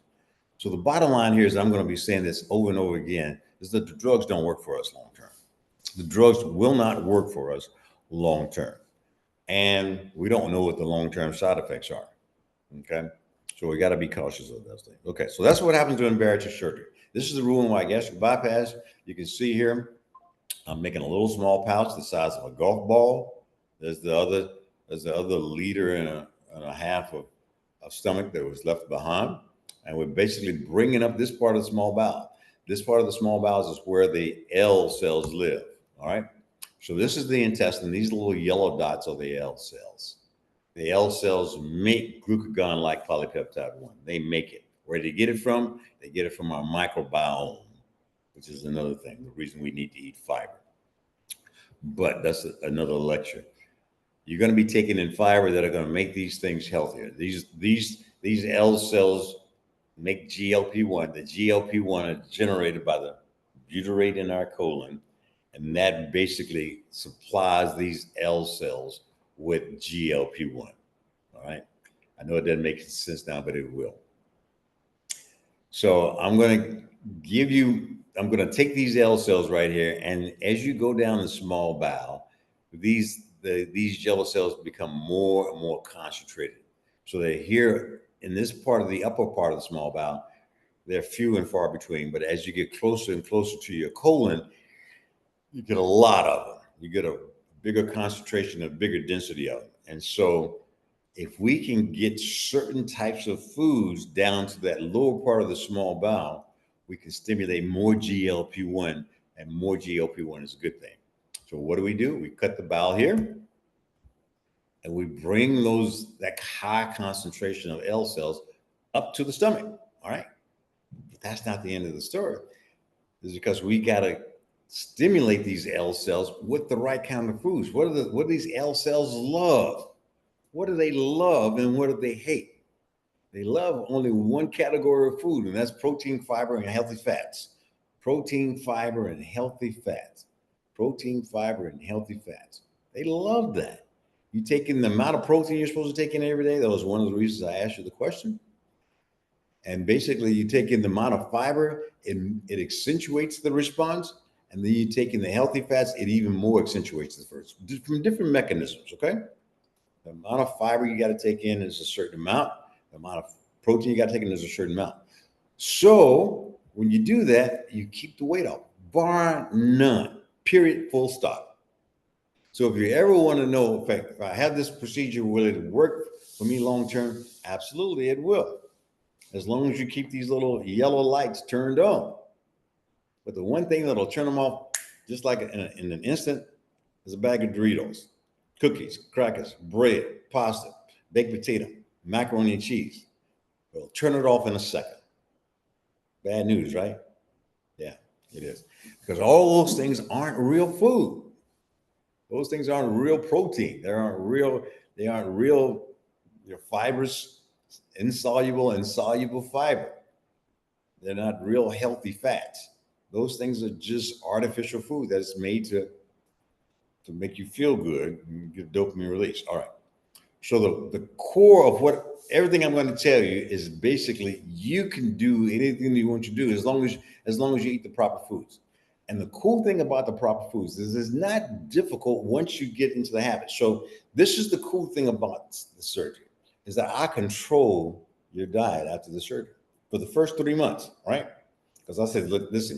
So the bottom line here is, I'm going to be saying this over and over again, is that the drugs don't work for us long term. The drugs will not work for us long term. And we don't know what the long-term side effects are. Okay. So we got to be cautious of those things. Okay. So that's what happens during bariatric surgery. This is the Roux-en-Y gastric bypass. You can see here, I'm making a little small pouch the size of a golf ball. There's the other liter and a half of stomach that was left behind. And we're basically bringing up this part of the small bowel. This part of the small bowels is where the L cells live. All right. So this is the intestine. These little yellow dots are the L cells. The L cells make glucagon-like polypeptide 1. They make it. Where they get it from? They get it from our microbiome, which is another thing, the reason we need to eat fiber. But that's another lecture. You're going to be taking in fiber that are going to make these things healthier. These L cells make GLP-1. The GLP-1 is generated by the butyrate in our colon, and that basically supplies these L cells with GLP-1. All right. I know it doesn't make sense now, but it will. So I'm going to take these L cells right here, and as you go down the small bowel, these yellow cells become more and more concentrated. So they're here in this part of the upper part of the small bowel. They're few and far between, but as you get closer and closer to your colon, you get a lot of them. You get a bigger concentration, a bigger density of them. And so if we can get certain types of foods down to that lower part of the small bowel, we can stimulate more GLP-1, and more GLP-1 is a good thing. So what do? We cut the bowel here, and we bring that high concentration of L cells up to the stomach. All right. But that's not the end of the story. It's because we got to stimulate these L cells with the right kind of foods. What do these L cells love? What do they love and what do they hate? They love only one category of food, and that's protein, fiber, and healthy fats. Protein, fiber, and healthy fats. Protein, fiber, and healthy fats. They love that. You take in the amount of protein you're supposed to take in every day. That was one of the reasons I asked you the question. And basically, you take in the amount of fiber, it accentuates the response. And then you take in the healthy fats, it even more accentuates the first, from different mechanisms, okay? The amount of fiber you got to take in is a certain amount. The amount of protein you got to take in is a certain amount. So when you do that, you keep the weight off, bar none, period, full stop. So if you ever want to know, in fact, if I have this procedure, will it work for me long term? Absolutely, it will. As long as you keep these little yellow lights turned on. But the one thing that'll turn them off, just like in an instant, is a bag of Doritos, cookies, crackers, bread, pasta, baked potato, macaroni and cheese. It'll turn it off in a second. Bad news, right? Yeah, it is. Because all those things aren't real food. Those things aren't real protein. They aren't real your fibers, insoluble and soluble fiber. They're not real healthy fats. Those things are just artificial food that's made to make you feel good and get dopamine release. All right. So the core of what everything I'm going to tell you is basically you can do anything you want to do as long as you eat the proper foods. And the cool thing about the proper foods is it's not difficult once you get into the habit. So this is the cool thing about the surgery, is that I control your diet after the surgery for the first 3 months, right? Because I said, look, listen,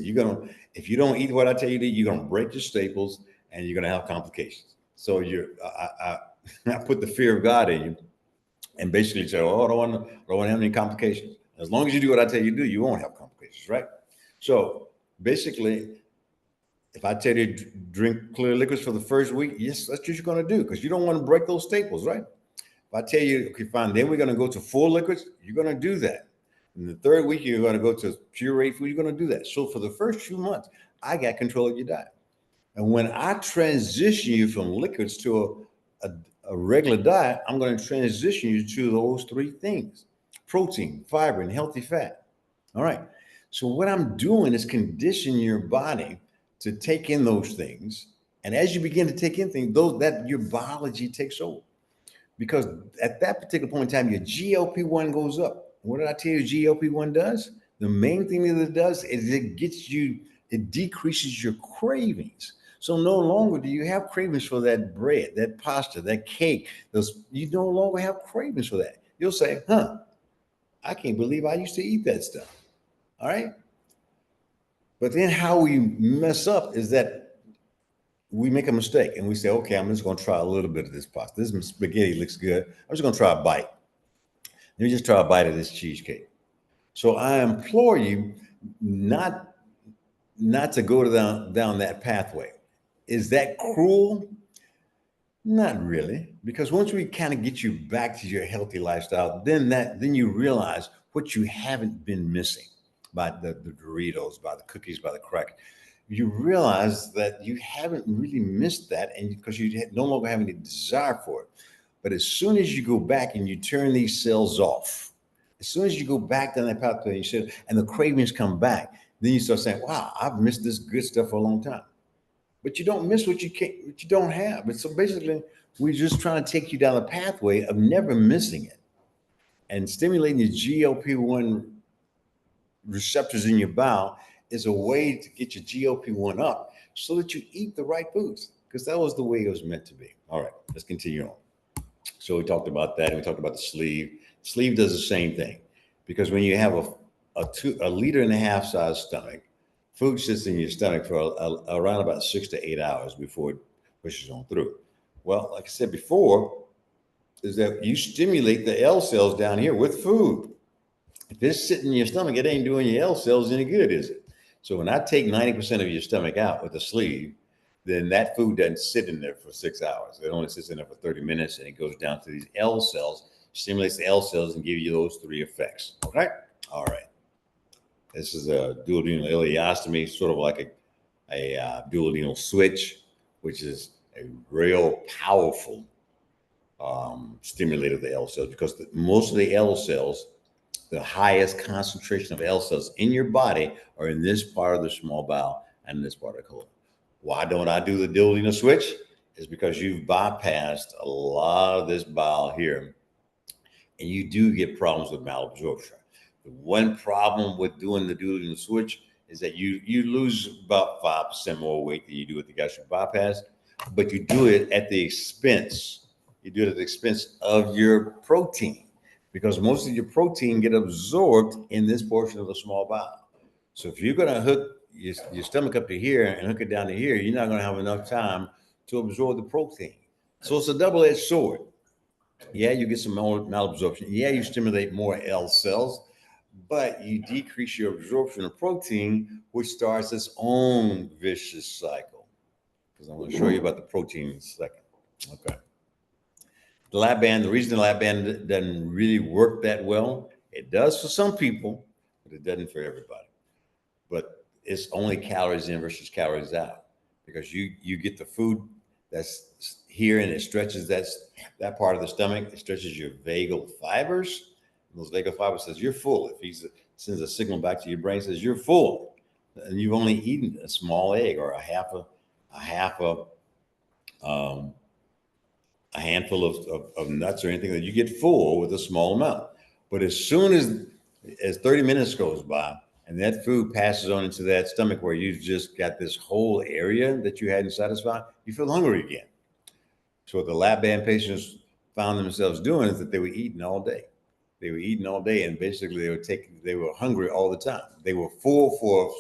if you don't eat what I tell you to eat, you're gonna break your staples and you're gonna have complications. So I put the fear of God in you and basically say, oh, I don't want to have any complications. As long as you do what I tell you to do, you won't have complications, right? So basically, if I tell you to drink clear liquids for the first week, yes, that's what you're going to do because you don't want to break those staples, right? If I tell you, okay, fine, then we're going to go to full liquids, you're going to do that. In the third week, you're going to go to pureed food, you're going to do that. So for the first few months, I got control of your diet. And when I transition you from liquids to a regular diet, I'm going to transition you to those three things: protein, fiber, and healthy fat. All right. So what I'm doing is condition your body to take in those things. And as you begin to take in things, that your biology takes over. Because at that particular point in time, your GLP-1 goes up. What did I tell you GLP-1 does? The main thing that it does is it decreases your cravings. So no longer do you have cravings for that bread, that pasta, that cake. You no longer have cravings for that. You'll say, I can't believe I used to eat that stuff. All right. But then how we mess up is that we make a mistake and we say, okay, I'm just going to try a little bit of this pasta. This spaghetti looks good. I'm just going to try a bite. Let me just try a bite of this cheesecake. So I implore you not to go down that pathway. Is that cruel? Not really, because once we kind of get you back to your healthy lifestyle, then you realize what you haven't been missing by the Doritos, by the cookies, by the crack. You realize that you haven't really missed that, and because you no longer have any desire for it. But as soon as you go back and you turn these cells off, as soon as you go back down that pathway, you said, and the cravings come back, then you start saying, "Wow, I've missed this good stuff for a long time." But you don't miss what you can't, what you don't have. But so basically, we're just trying to take you down the pathway of never missing it and stimulating your GLP-1 receptors in your bowel is a way to get your GLP-1 up so that you eat the right foods because that was the way it was meant to be. All right, let's continue on. So we talked about that and we talked about the sleeve. Sleeve does the same thing because when you have a liter and a half size stomach, food sits in your stomach for around about 6 to 8 hours before it pushes on through. Well, like I said before, is that you stimulate the L cells down here with food. If it's sitting in your stomach, it ain't doing your L cells any good, is it? So when I take 90% of your stomach out with the sleeve, then that food doesn't sit in there for 6 hours. It only sits in there for 30 minutes and it goes down to these L cells, stimulates the L cells and give you those three effects. Okay? All right. This is a duodenal ileostomy, sort of like a duodenal switch, which is a real powerful stimulator of the L cells because most of the L cells, the highest concentration of L cells in your body are in this part of the small bowel and this part of the colon. Why don't I do the duodenal switch? Is because you've bypassed a lot of this bowel here and you do get problems with malabsorption. The one problem with doing the duodenal switch is that you lose about 5% more weight than you do with the gastric bypass, but you do it at the expense. You do it at the expense of your protein because most of your protein get absorbed in this portion of the small bowel. So if you're going to hook your stomach up to here and hook it down to here, you're not going to have enough time to absorb the protein. So it's a double-edged sword. Yeah, you get some malabsorption. Yeah, you stimulate more L cells, but you decrease your absorption of protein, which starts its own vicious cycle. Because I'm going to show you about the protein in a second. Okay. The lap band, the reason the lap band doesn't really work that well, it does for some people, but it doesn't for everybody. But it's only calories in versus calories out because you get the food that's here and it stretches that part of the stomach. It stretches your vagal fibers. And those vagal fibers says you're full. If he sends a signal back to your brain says you're full, and you've only eaten a small egg or a handful of nuts or anything, that you get full with a small amount. But as soon as 30 minutes goes by and that food passes on into that stomach where you've just got this whole area that you hadn't satisfied, you feel hungry again. So what the lap band patients found themselves doing is that they were eating all day. They were eating all day, and basically they were hungry all the time. They were full for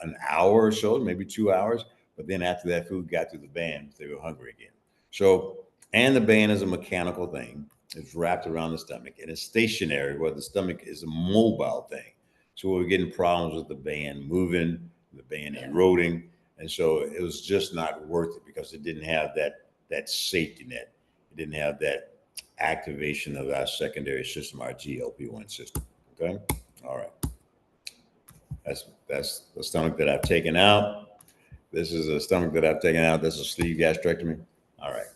an hour or so, maybe 2 hours, but then after that food got through the band, they were hungry again. So, and the band is a mechanical thing. It's wrapped around the stomach and it's stationary where the stomach is a mobile thing. So we're getting problems with the band moving, the band eroding. And so it was just not worth it because it didn't have that safety net. It didn't have that activation of our secondary system, our GLP-1 system. Okay. All right. That's the stomach that I've taken out. This is a stomach that I've taken out. This is a sleeve gastrectomy. All right.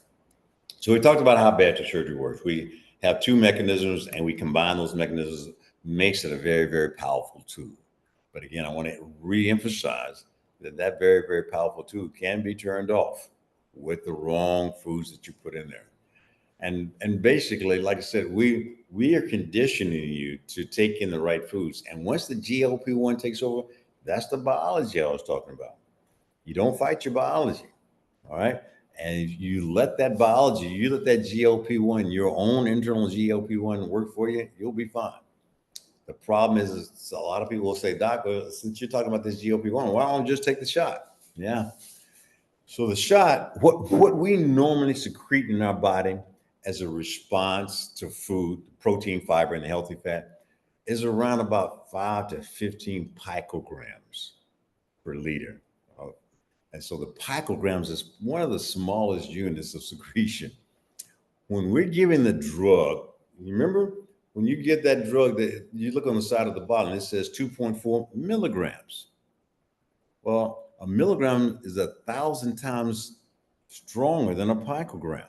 So we talked about how bariatric surgery works. We have two mechanisms and we combine those mechanisms, makes it a very, very powerful tool. But again, I want to re-emphasize that very, very powerful tool can be turned off with the wrong foods that you put in there. And basically, like I said, we are conditioning you to take in the right foods. And once the GLP-1 takes over, that's the biology I was talking about. You don't fight your biology. All right. And you let that biology, you let that GLP-1, your own internal GLP-1 work for you, you'll be fine. The problem is a lot of people will say, Doc, well, since you're talking about this GLP-1, why don't you just take the shot? Yeah. So the shot, what we normally secrete in our body as a response to food, protein, fiber, and healthy fat is around about 5 to 15 picograms per liter And so the picograms is one of the smallest units of secretion. When we're giving the drug, you remember when you get that drug, that you look on the side of the bottle and it says 2.4 milligrams. Well, a milligram is 1,000 times stronger than a picogram.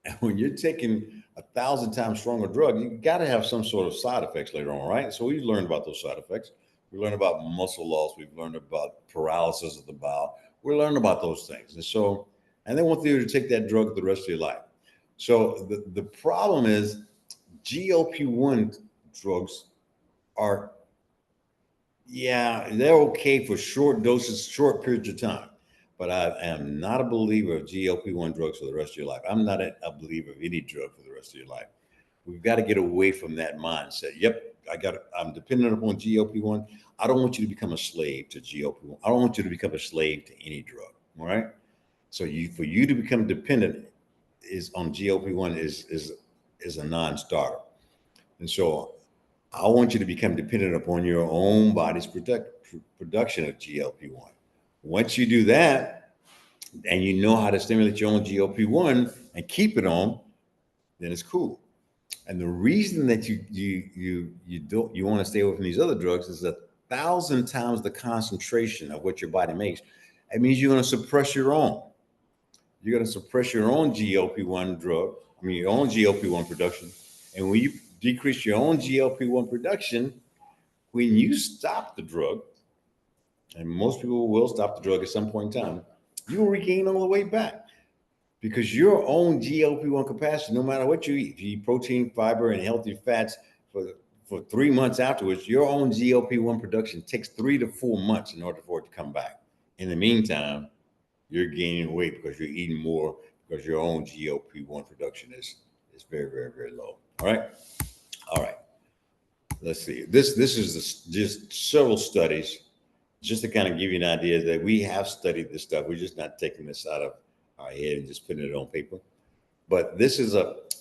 And when you're taking 1,000 times stronger drug, you got to have some sort of side effects later on, right? So we've learned about those side effects. We learned about muscle loss. We've learned about paralysis of the bowel. We learned about those things. And they want you to take that drug the rest of your life. So the problem is GLP-1 drugs are, yeah, they're okay for short doses, short periods of time. But I am not a believer of GLP-1 drugs for the rest of your life. I'm not a believer of any drug for the rest of your life. We've got to get away from that mindset. Yep, I'm dependent upon GLP-1. I don't want you to become a slave to GLP-1. I don't want you to become a slave to any drug. All right. So for you to become dependent on GLP-1 is a non-starter. And so I want you to become dependent upon your own body's production of GLP-1. Once you do that, and you know how to stimulate your own GLP-1 and keep it on, then it's cool. And the reason that you want to stay away from these other drugs is 1,000 times the concentration of what your body makes. It means you're going to suppress your own. You're going to suppress your own GLP-1 your own GLP-1 production. And when you decrease your own GLP-1 production, when you stop the drug, and most people will stop the drug at some point in time, you will regain all the way back because your own GLP-1 capacity, no matter what you eat, if you eat protein, fiber, and healthy fats for 3 months afterwards, your own GLP-1 production takes 3 to 4 months in order for it to come back. In the meantime, you're gaining weight because you're eating more because your own GLP-1 production is very, very, very low. All right. Let's see. This is just several studies, just to kind of give you an idea that we have studied this stuff. We're just not taking this out of our head and just putting it on paper. But this is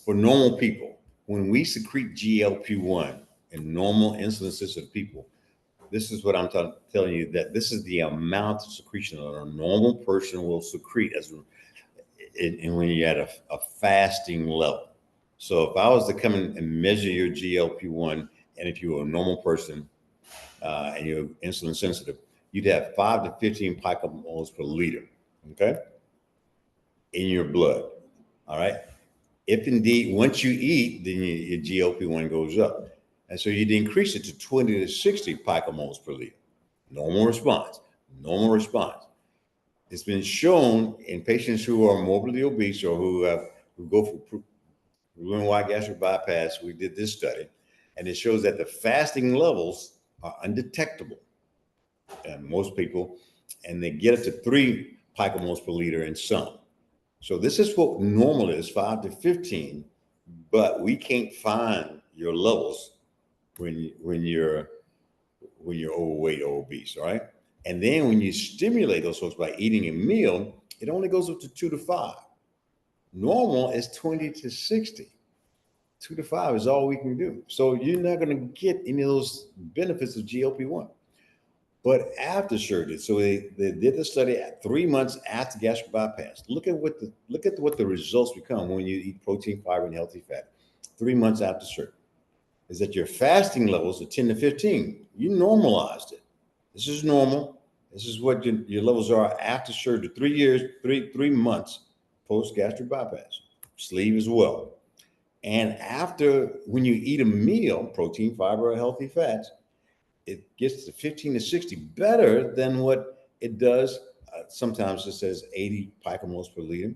for normal people. When we secrete GLP-1 in normal insulin-sensitive people, this is what I'm telling you, that this is the amount of secretion that a normal person will secrete and when you're at a fasting level. So if I was to come in and measure your GLP-1, and if you were a normal person and you're insulin sensitive, you'd have 5 to 15 picomoles per liter, okay, in your blood. All right. If indeed, once you eat, then your GLP-1 goes up. And so you'd increase it to 20 to 60 picomoles per liter. Normal response. It's been shown in patients who are morbidly obese or who go for Roux-en-Y gastric bypass. We did this study, and it shows that the fasting levels are undetectable in most people, and they get up to 3 picomoles per liter in some. So this is what normal is, 5 to 15, but we can't find your levels when you're overweight or obese, all right? And then when you stimulate those folks by eating a meal, it only goes up to 2 to 5. Normal is 20 to 60. 2 to 5 is all we can do. So you're not going to get any of those benefits of GLP-1. But after surgery, so they did the study at 3 months after gastric bypass. Look at what the results become when you eat protein, fiber, and healthy fat. 3 months after surgery, is that your fasting levels are 10 to 15. You normalized it. This is normal. This is what your levels are after surgery. 3 months post gastric bypass. Sleeve as well. And when you eat a meal, protein, fiber, or healthy fats, it gets to 15 to 60 better than what it does. Sometimes it says 80 picomoles per liter,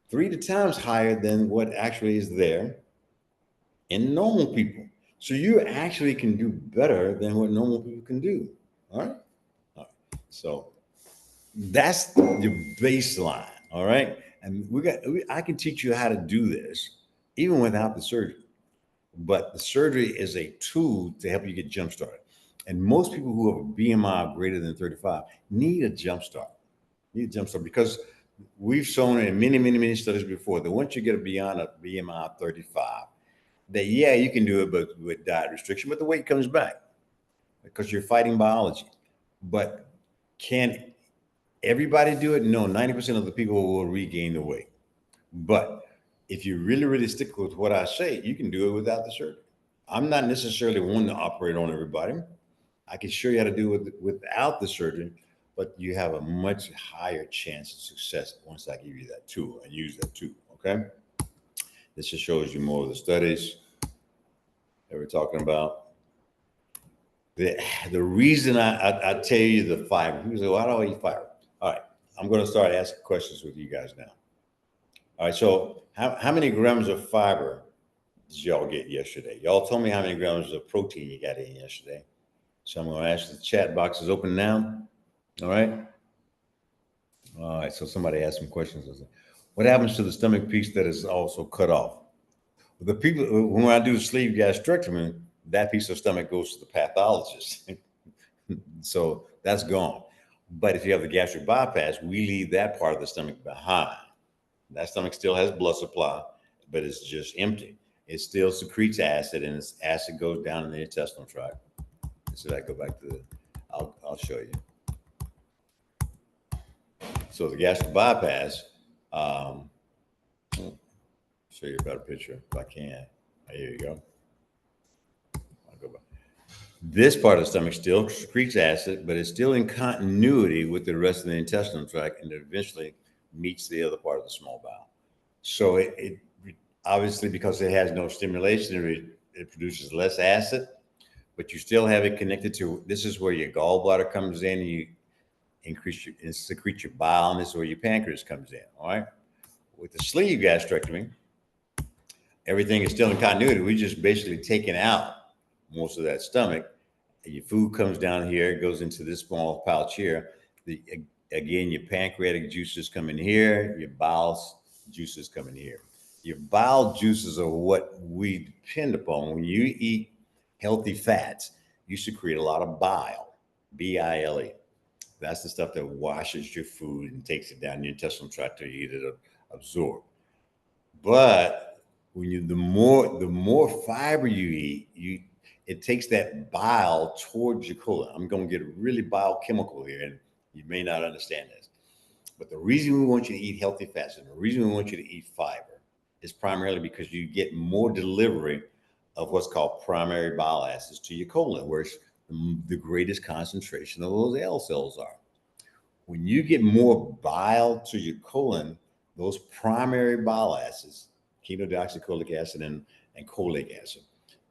3 times higher than what actually is there in normal people. So you actually can do better than what normal people can do. All right. So that's your baseline. All right. And I can teach you how to do this even without the surgery. But the surgery is a tool to help you get jump started. And most people who have a BMI greater than 35 need a jump start. Because we've shown in many, many, many studies before that once you get beyond a BMI of 35, that you can do it, but with diet restriction, but the weight comes back because you're fighting biology. But everybody do it? No, 90% of the people will regain the weight. But if you really, really stick with what I say, you can do it without the surgery. I'm not necessarily one to operate on everybody. I can show you how to do it without the surgery, but you have a much higher chance of success once I give you that tool and use that tool. Okay. This just shows you more of the studies that we're talking about. The reason I tell you the fiber, people say, why do I eat fiber? All right. I'm going to start asking questions with you guys now. All right. So how many grams of fiber did y'all get yesterday? Y'all told me how many grams of protein you got in yesterday. So I'm going to ask the chat box is open now. All right. All right. So somebody asked some questions. What happens to the stomach piece that is also cut off? The people, when I do the sleeve gastrectomy, that piece of stomach goes to the pathologist. So that's gone. But if you have the gastric bypass, we leave that part of the stomach behind. That stomach still has blood supply, but it's just empty. It still secretes acid, and its acid goes down in the intestinal tract. So I go back to I'll show you. So the gastric bypass, show you a better picture if I can. Here you go. I'll go back. This part of the stomach still secretes acid, but it's still in continuity with the rest of the intestinal tract, and it eventually meets the other part of the small bowel. So it obviously, because it has no stimulation, it produces less acid, but you still have it connected to, this is where your gallbladder comes in, and you secrete your bile, and this is where your pancreas comes in, all right? With the sleeve gastrectomy, everything is still in continuity. We just basically taken out most of that stomach. Your food comes down here, it goes into this small pouch here. Again, your pancreatic juices come in here, your bowel juices come in here. Your bowel juices are what we depend upon. When you eat healthy fats, you secrete a lot of bile, B-I-L-E. That's the stuff that washes your food and takes it down your intestinal tract to eat it absorb. But when the more fiber you eat, it takes that bile towards your colon. I'm going to get really biochemical here, and you may not understand this. But the reason we want you to eat healthy fats and the reason we want you to eat fiber is primarily because you get more delivery of what's called primary bile acids to your colon, where the greatest concentration of those L cells are. When you get more bile to your colon, those primary bile acids, ketodeoxycholic acid and cholic acid,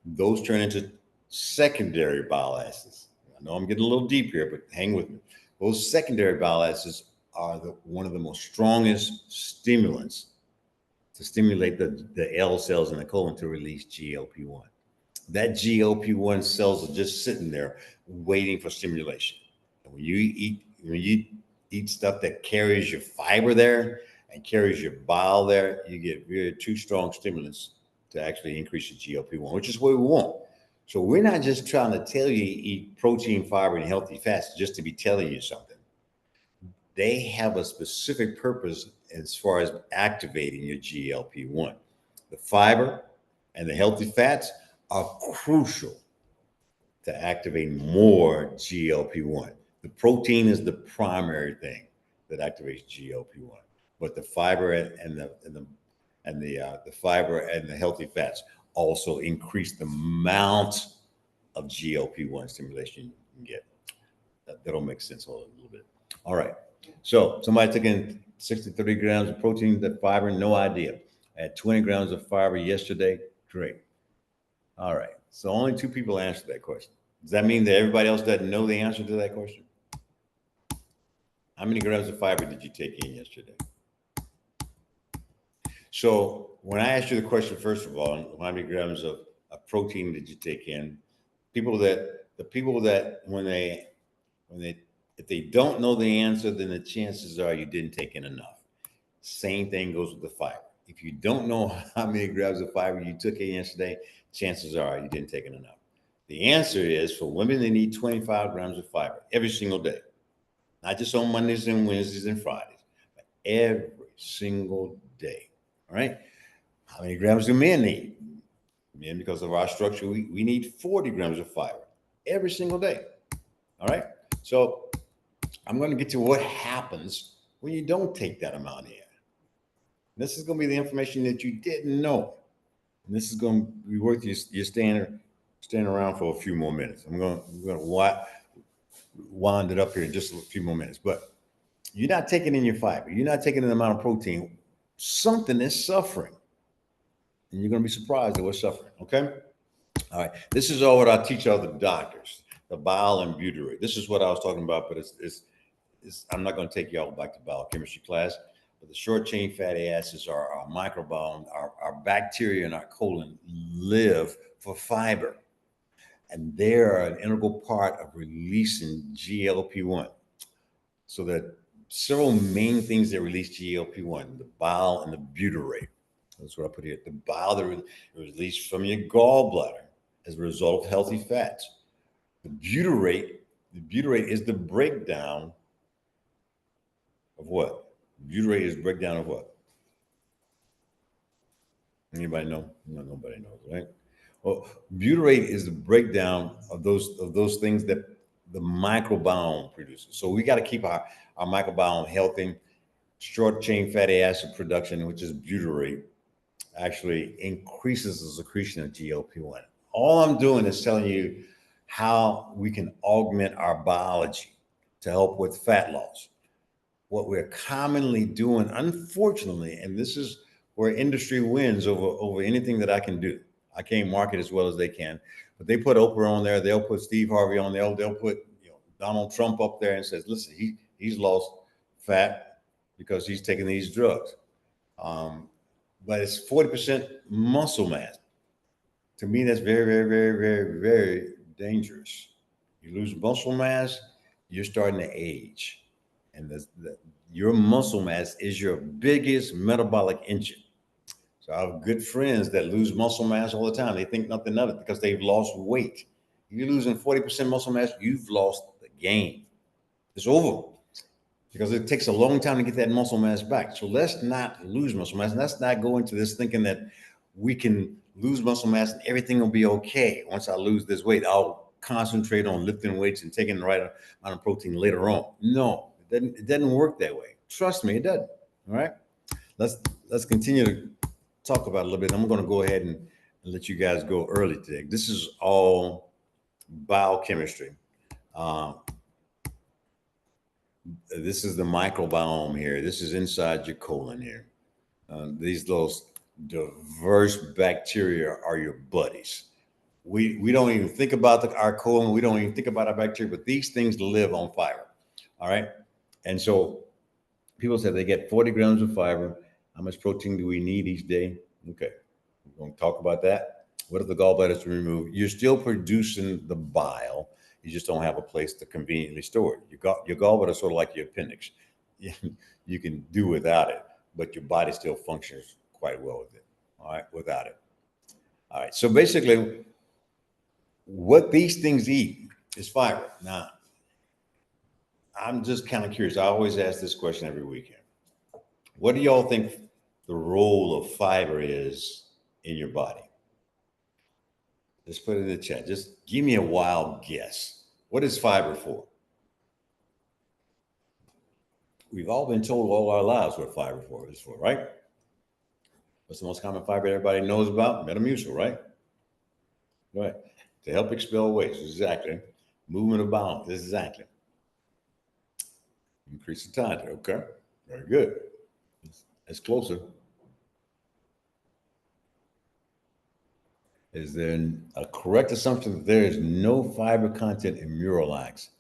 those turn into secondary bile acids. I know I'm getting a little deep here, but hang with me. Those secondary bile acids are one of the most strongest stimulants to stimulate the L cells in the colon to release GLP-1. That GLP-1 cells are just sitting there waiting for stimulation. And when you eat stuff that carries your fiber there and carries your bile there, you get really two strong stimulants to actually increase your GLP-1, which is what we want. So we're not just trying to tell you to eat protein, fiber, and healthy fats just to be telling you something. They have a specific purpose as far as activating your GLP-1. The fiber and the healthy fats are crucial to activate more GLP-1. The protein is the primary thing that activates GLP-1, but the fiber and the fiber and the healthy fats also increase the amount of GLP-1 stimulation you can get. That'll make sense a little bit. All right. So somebody took in 60-30 grams of protein, that fiber, no idea. I had 20 grams of fiber yesterday. Great. All right. So only 2 people answered that question. Does that mean that everybody else doesn't know the answer to that question? How many grams of fiber did you take in yesterday? So when I asked you the question, first of all, how many grams of protein did you take in? The people that if they don't know the answer, then the chances are you didn't take in enough. Same thing goes with the fiber. If you don't know how many grams of fiber you took in yesterday, chances are you didn't take in enough. The answer is for women, they need 25 grams of fiber every single day. Not just on Mondays and Wednesdays and Fridays, but every single day. All right. How many grams do men need? Men, because of our structure, we need 40 grams of fiber every single day. All right. So I'm going to get to what happens when you don't take that amount in. This is going to be the information that you didn't know. And this is going to be worth you staying around for a few more minutes. I'm going to wind it up here in just a few more minutes. But you're not taking in your fiber. You're not taking in the amount of protein. Something is suffering. And you're going to be surprised at what's suffering. Okay? All right. This is all what I teach other doctors, the bile and butyrate. This is what I was talking about, but I'm not going to take y'all back to biochemistry class. But the short chain fatty acids are our microbiome, our bacteria in our colon live for fiber. And they're an integral part of releasing GLP-1. So that several main things that release GLP-1, the bile and the butyrate. That's what I put here. The bile that released from your gallbladder as a result of healthy fats. The butyrate is the breakdown of what? Butyrate is breakdown of what? Anybody know? No, nobody knows, right? Well, butyrate is the breakdown of those things that the microbiome produces. So we got to keep our microbiome healthy. Short chain fatty acid production, which is butyrate, actually increases the secretion of GLP-1. All I'm doing is telling you how we can augment our biology to help with fat loss. What we're commonly doing, unfortunately, and this is where industry wins over anything that I can do. I can't market as well as they can, but they put Oprah on there. They'll put Steve Harvey on there. They'll put Donald Trump up there and says, listen, he's lost fat because he's taking these drugs. But it's 40% muscle mass. To me, that's very, very, very, very, very dangerous. You lose muscle mass, you're starting to age. And your muscle mass is your biggest metabolic engine. So I have good friends that lose muscle mass all the time. They think nothing of it because they've lost weight. If you're losing 40% muscle mass, you've lost the game. It's over because it takes a long time to get that muscle mass back. So let's not lose muscle mass. And let's not go into this thinking that we can lose muscle mass and everything will be okay. Once I lose this weight, I'll concentrate on lifting weights and taking the right amount of protein later on. No, it doesn't work that way. Trust me, it doesn't. All right. Let's continue to talk about it a little bit. I'm going to go ahead and let you guys go early today. This is all biochemistry. This is the microbiome here. This is inside your colon here. These little diverse bacteria are your buddies. We don't even think about our colon. We don't even think about our bacteria, but these things live on fiber. All right. And so people say they get 40 grams of fiber. How much protein do we need each day? Okay. We're going to talk about that. What if the gallbladder is removed? You're still producing the bile. You just don't have a place to conveniently store it. Your gallbladder is sort of like your appendix. You can do without it, but your body still functions quite well with it. All right, without it. All right. So basically, what these things eat is fiber. Now, I'm just kind of curious. I always ask this question every weekend. What do y'all think the role of fiber is in your body? Just put it in the chat. Just give me a wild guess. What is fiber for? We've all been told all our lives what fiber is for, right? What's the most common fiber everybody knows about? Metamucil, right? Right. To help expel waste, exactly. Movement of bowel, exactly. Increase the titer, okay. Very good. It's closer. Is there a correct assumption that there is no fiber content in Muralax?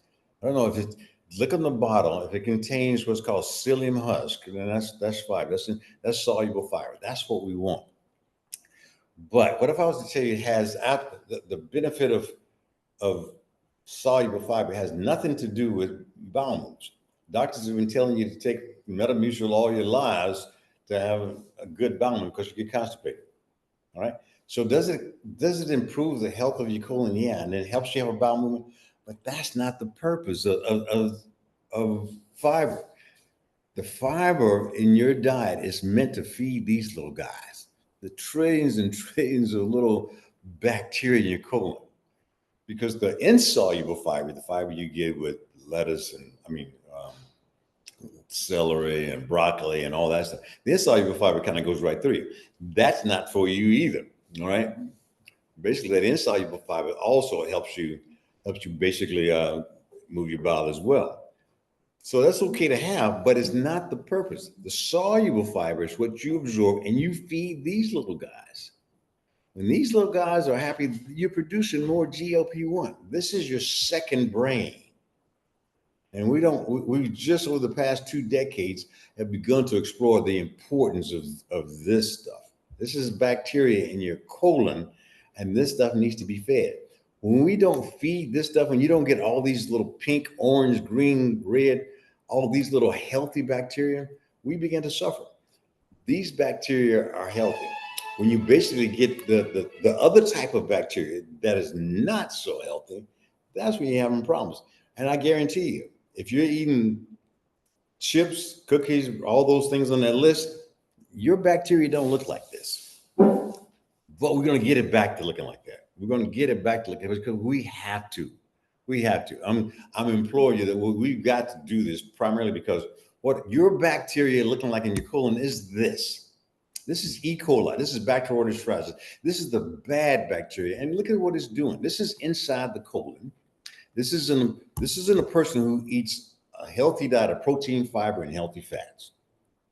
I don't know if it's, look on the bottle. If it contains what's called psyllium husk, then that's fiber. That's soluble fiber. That's what we want. But what if I was to tell you it has the benefit of soluble fiber has nothing to do with bowel movements. Doctors have been telling you to take Metamucil all your lives to have a good bowel movement because you get constipated. All right. So does it improve the health of your colon? Yeah, and it helps you have a bowel movement, but that's not the purpose of fiber. The fiber in your diet is meant to feed these little guys, the trillions and trillions of little bacteria in your colon. Because the insoluble fiber, the fiber you get with lettuce and celery and broccoli and all that stuff. The insoluble fiber kind of goes right through you. That's not for you either. All right. Basically, that insoluble fiber also helps you basically move your bowel as well. So that's okay to have, but it's not the purpose. The soluble fiber is what you absorb and you feed these little guys. When these little guys are happy, you're producing more GLP-1. This is your second brain. And we just over the past 2 decades have begun to explore the importance of this stuff. This is bacteria in your colon, and this stuff needs to be fed. When we don't feed this stuff, and you don't get all these little pink, orange, green, red, all these little healthy bacteria, we begin to suffer. These bacteria are healthy. When you basically get the other type of bacteria that is not so healthy, that's when you're having problems. And I guarantee you, if you're eating chips, cookies, all those things on that list, your bacteria don't look like this. But we're going to get it back to looking like that. We're going to get it back to looking like that because we have to. We have to. I'm imploring you that we've got to do this primarily because what your bacteria looking like in your colon is this. This is E. coli. This is Bacteroides frazis. This is the bad bacteria. And look at what it's doing. This is inside the colon. This is in a person who eats a healthy diet of protein, fiber, and healthy fats.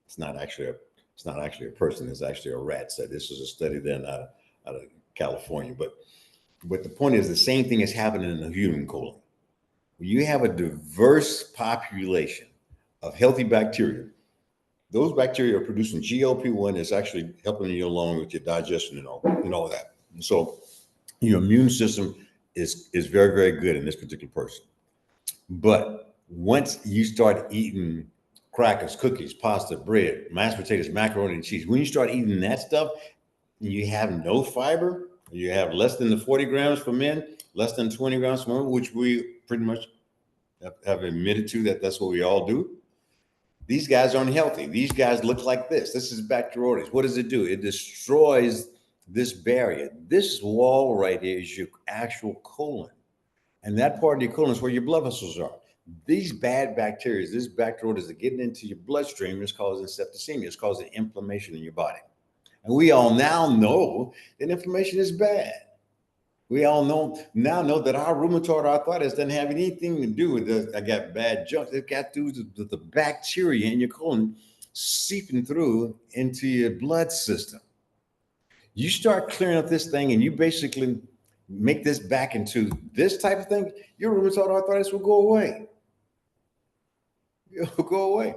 It's not actually a person. It's actually a rat study. This is a study done out of California. But the point is the same thing is happening in the human colon. When you have a diverse population of healthy bacteria, those bacteria are producing GLP-1 that's actually helping you along with your digestion and all that. And so your immune system is very, very good in this particular person. But once you start eating crackers, cookies, pasta, bread, mashed potatoes, macaroni and cheese, when you start eating that stuff, and you have no fiber, you have less than the 40 grams for men, less than 20 grams for women, which we pretty much have admitted to that's what we all do. These guys aren't healthy. These guys look like this. This is Bacteroides. What does it do? It destroys this barrier. This wall right here is your actual colon. And that part of your colon is where your blood vessels are. These bad bacteria, this Bacteroides are getting into your bloodstream. It's causing septicemia. It's causing inflammation in your body. And we all now know that inflammation is bad. We all know that our rheumatoid arthritis doesn't have anything to do with I got bad junk. It got to do with the bacteria in your colon seeping through into your blood system. You start clearing up this thing and you basically make this back into this type of thing, your rheumatoid arthritis will go away. It'll go away.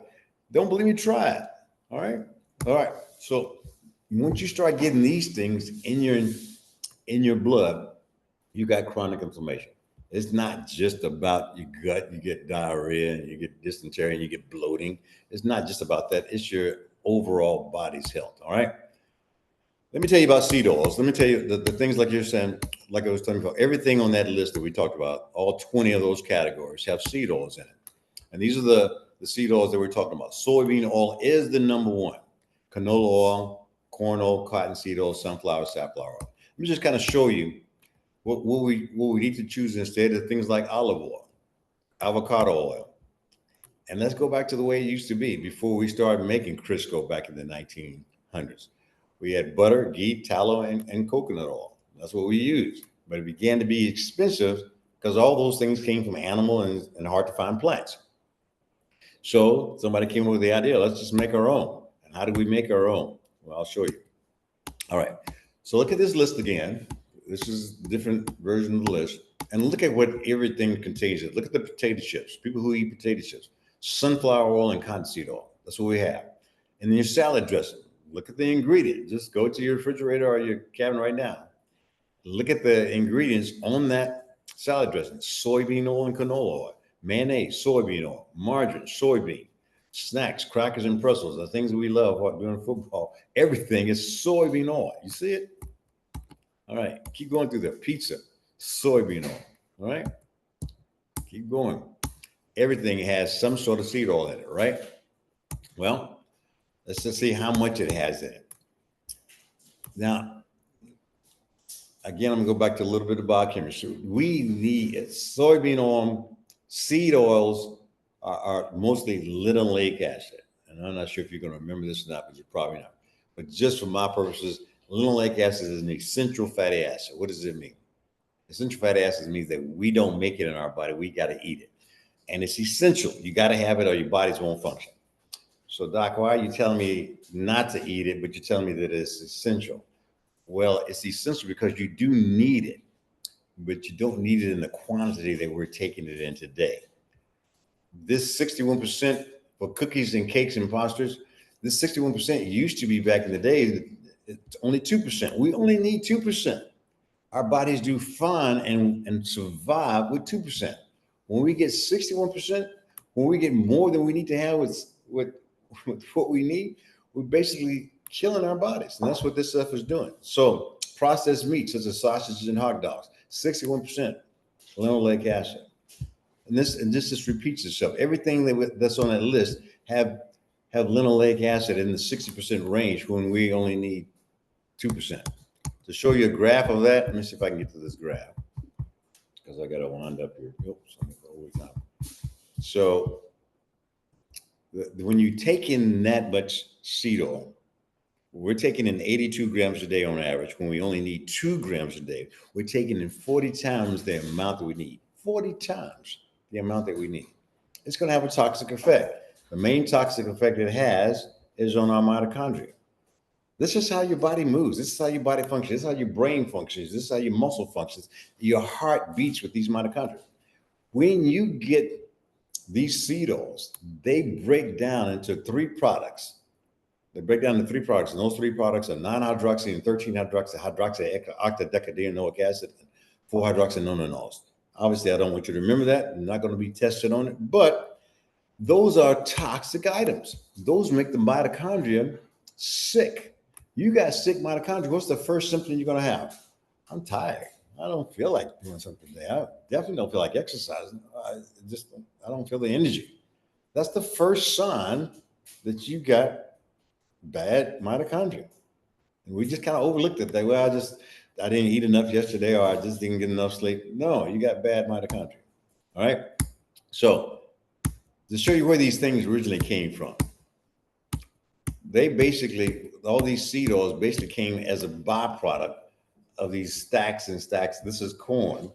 Don't believe me? Try it. All right. All right. So once you start getting these things in your blood, you got chronic inflammation. It's not just about your gut. You get diarrhea and you get dysentery and you get bloating. It's not just about that. It's your overall body's health. All right. Let me tell you about seed oils. Let me tell you the things like you're saying, like I was talking about, everything on that list that we talked about, all 20 of those categories have seed oils in it. And these are the seed oils that we're talking about. Soybean oil is the number one. Canola oil, corn oil, cottonseed oil, sunflower, safflower oil. Let me just kind of show you what we need to choose instead of things like olive oil, avocado oil. And let's go back to the way it used to be before we started making Crisco back in the 1900s. We had butter, ghee, tallow, and coconut oil. That's what we used. But it began to be expensive because all those things came from animal and hard to find plants. So somebody came up with the idea, let's just make our own. And how do we make our own? Well, I'll show you. All right. So look at this list again. This is a different version of the list. And look at what everything contains. Look at the potato chips. People who eat potato chips. Sunflower oil and cottonseed oil. That's what we have. And then your salad dressing. Look at the ingredients. Just go to your refrigerator or your cabinet right now. Look at the ingredients on that salad dressing. Soybean oil and canola oil. Mayonnaise, soybean oil. Margarine, soybean. Snacks, crackers, and pretzels. The things that we love during football. Everything is soybean oil. You see it? All right. Keep going through the pizza. Soybean oil. All right. Keep going. Everything has some sort of seed oil in it, right? Well, let's just see how much it has in it. Now, again, I'm going to go back to a little bit of biochemistry. We need soybean oil, seed oils are mostly linoleic acid. And I'm not sure if you're going to remember this or not, but you're probably not. But just for my purposes, linoleic acid is an essential fatty acid. What does it mean? Essential fatty acids means that we don't make it in our body. We got to eat it. And it's essential. You got to have it or your bodies won't function. So, Doc, why are you telling me not to eat it, but you're telling me that it's essential? Well, it's essential because you do need it, but you don't need it in the quantity that we're taking it in today. This 61% for cookies and cakes and imposters, this 61% used to be back in the day, it's only 2%. We only need 2%. Our bodies do fine and survive with 2%. When we get 61%, when we get more than we need to have with what we need, we're basically killing our bodies. And that's what this stuff is doing. So processed meats, such as sausages and hot dogs, 61% linoleic acid. And this just repeats itself. Everything that's on that list have linoleic acid in the 60% range when we only need 2%. To show you a graph of that, let me see if I can get to this graph, because I got to wind up here. Oops, let me go over time. So when you take in that much seed oil, we're taking in 82 grams a day on average when we only need 2 grams a day. We're taking in 40 times the amount that we need. 40 times the amount that we need. It's going to have a toxic effect. The main toxic effect it has is on our mitochondria. This is how your body moves. This is how your body functions. This is how your brain functions. This is how your muscle functions. Your heart beats with these mitochondria. When you get these seed oils, they break down into 3 products. They break down into 3 products, and those 3 products are 9-hydroxy and 13-hydroxy-octadecadenoic acid, and 4-hydroxynonanols. Obviously, I don't want you to remember that. I'm not going to be tested on it, but those are toxic items. Those make the mitochondria sick. You got sick mitochondria. What's the first symptom you're going to have? I'm tired. I don't feel like doing something today. I definitely don't feel like exercising. I don't feel the energy. That's the first sign that you got bad mitochondria. And we just kind of overlooked it. That, well, I didn't eat enough yesterday, or I just didn't get enough sleep. No, you got bad mitochondria. All right. So to show you where these things originally came from, all these seed oils basically came as a byproduct of these stacks and stacks. This is corn.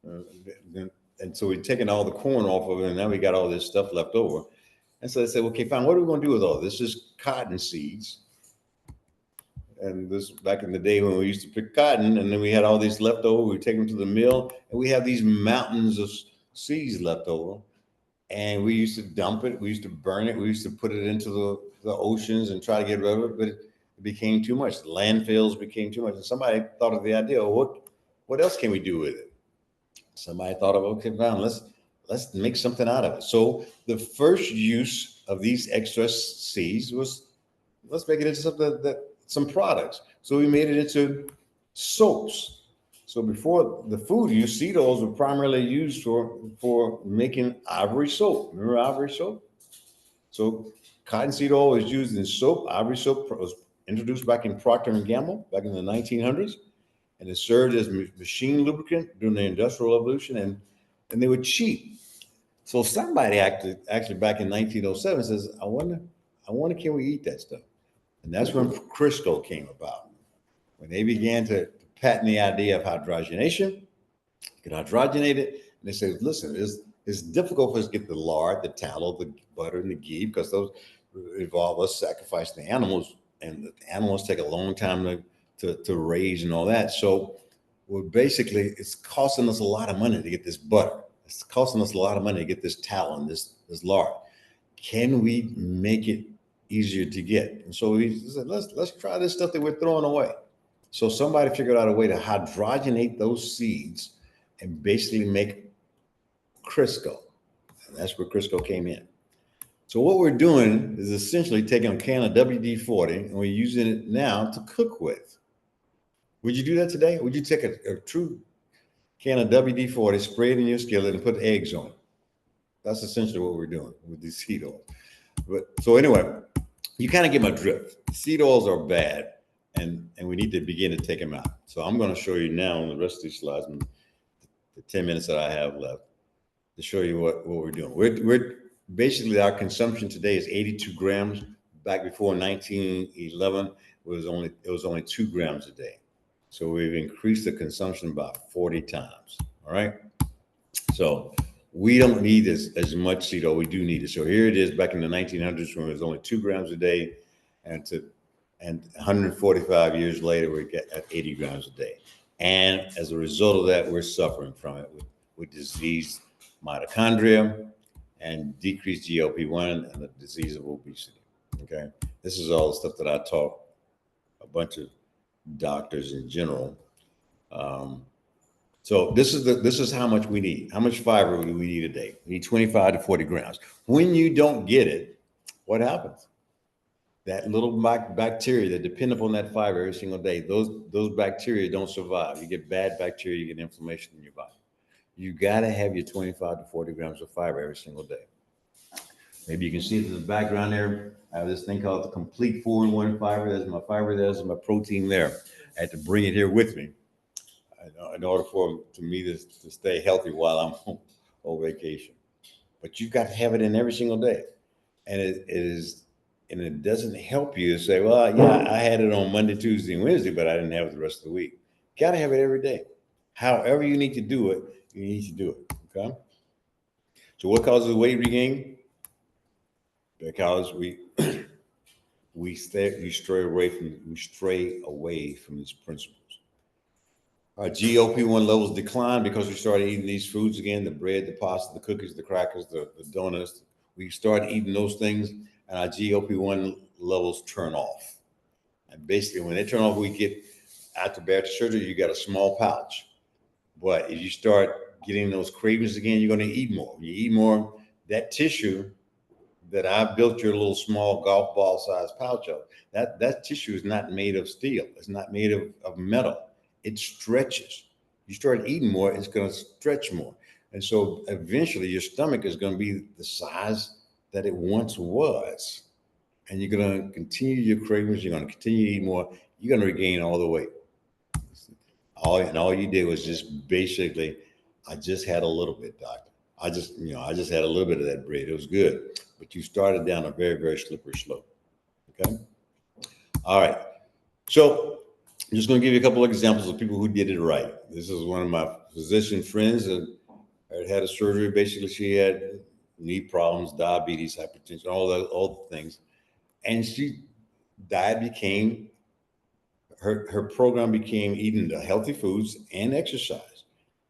And so we're taking all the corn off of it, and now we got all this stuff left over. And so they said, okay, fine, what are we going to do with all this? This is cotton seeds. And this back in the day when we used to pick cotton, and then we had all these left over. We take them to the mill, and we have these mountains of seeds left over. And we used to dump it. We used to burn it. We used to put it into the oceans and try to get rid of it, but it became too much. The landfills became too much. And somebody thought of the idea, what else can we do with it? Somebody thought of, okay, fine, let's make something out of it. So the first use of these extra seeds was, let's make it into some products. So we made it into soaps. So before the food use, seed oils were primarily used for making ivory soap. Remember ivory soap? So cottonseed oil was used in soap. Ivory soap was introduced back in Procter & Gamble back in the 1900s, and it served as machine lubricant during the Industrial Revolution, and they were cheap. So somebody actually back in 1907 says, I wonder, can we eat that stuff? And that's when Crisco came about. When they began to patent the idea of hydrogenation, you can hydrogenate it. And they said, listen, it's difficult for us to get the lard, the tallow, the butter, and the ghee, because those involve us sacrificing the animals, and the animals take a long time to raise and all that. So basically, it's costing us a lot of money to get this butter. It's costing us a lot of money to get this tallow and this lard. Can we make it easier to get? And so we said, let's try this stuff that we're throwing away. So somebody figured out a way to hydrogenate those seeds and basically make Crisco. And that's where Crisco came in. So what we're doing is essentially taking a can of WD-40 and we're using it now to cook with. Would you do that today? Would you take a true can of WD-40, spray it in your skillet, and put eggs on it? That's essentially what we're doing with these seed oils. So anyway, you kind of get my drift. Seed oils are bad, and we need to begin to take them out. So I'm going to show you now on the rest of these slides, the 10 minutes that I have left, to show you what we're doing. basically our consumption today is 82 grams. Back before 1911, it was only 2 grams a day. So we've increased the consumption by 40 times. All right. So we don't need as much seed, or we do need it. So here it is back in the 1900s when it was only 2 grams a day, and 145 years later we get at 80 grams a day. And as a result of that, we're suffering from it with diseased mitochondria and decreased GLP-1 and the disease of obesity. Okay, this is all the stuff that I taught a bunch of doctors in general. Um, so this is how much we need. How much fiber do we need a day? We need 25 to 40 grams. When you don't get it, what happens? That little bacteria that depend upon that fiber every single day, those bacteria don't survive. You get bad bacteria, you get inflammation in your body. You got to have your 25 to 40 grams of fiber every single day. Maybe you can see it in the background there. I have this thing called the complete 4-in-1 fiber. There's my fiber, there's my protein there. I had to bring it here with me in order for me to stay healthy while I'm on vacation. But you've got to have it in every single day. And it doesn't help you to say, well, yeah, I had it on Monday, Tuesday, and Wednesday, but I didn't have it the rest of the week. Got to have it every day. However you need to do it, you need to do it. Okay. So what causes weight regain? Because we stray away from these principles. Our GLP-1 levels decline because we started eating these foods again: the bread, the pasta, the cookies, the crackers, the donuts. We start eating those things, and our GLP-1 levels turn off. And basically, when they turn off, we get after bariatric surgery, you got a small pouch. But if you start getting those cravings again, you're going to eat more. When you eat more, that tissue that I built your little small golf ball sized pouch of, that tissue is not made of steel. It's not made of metal. It stretches. You start eating more, it's going to stretch more. And so eventually your stomach is going to be the size that it once was. And you're going to continue your cravings. You're going to continue to eat more. You're going to regain all the weight. All you did was just basically, I just had a little bit, doctor. I just had a little bit of that bread. It was good. But you started down a very, very slippery slope. Okay. All right. So I'm just going to give you a couple of examples of people who did it right. This is one of my physician friends that had a surgery. Basically, she had knee problems, diabetes, hypertension, all the things. And her program became eating the healthy foods and exercise.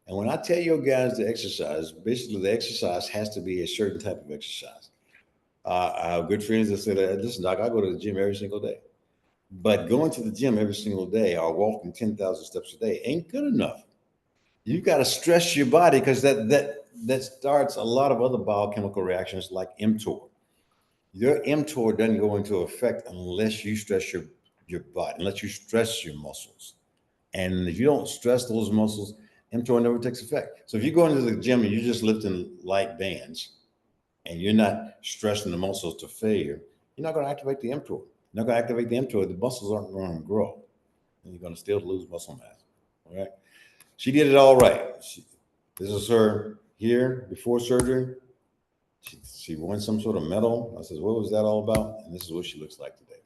And when I tell you guys to exercise, basically the exercise has to be a certain type of exercise. I have good friends that say, listen, doc, I go to the gym every single day. But going to the gym every single day or walking 10,000 steps a day ain't good enough. You've got to stress your body, because that starts a lot of other biochemical reactions like mTOR. Your mTOR doesn't go into effect unless you stress your body, unless you stress your muscles. And if you don't stress those muscles, mTOR never takes effect. So if you go into the gym and you're just lifting light bands and you're not stressing the muscles to failure, you're not going to activate the mTOR. You're not going to activate the mTOR. The muscles aren't going to grow, and you're going to still lose muscle mass. All right. She did it all right. This is her here before surgery. She won some sort of medal. I said, what was that all about? And this is what she looks like today.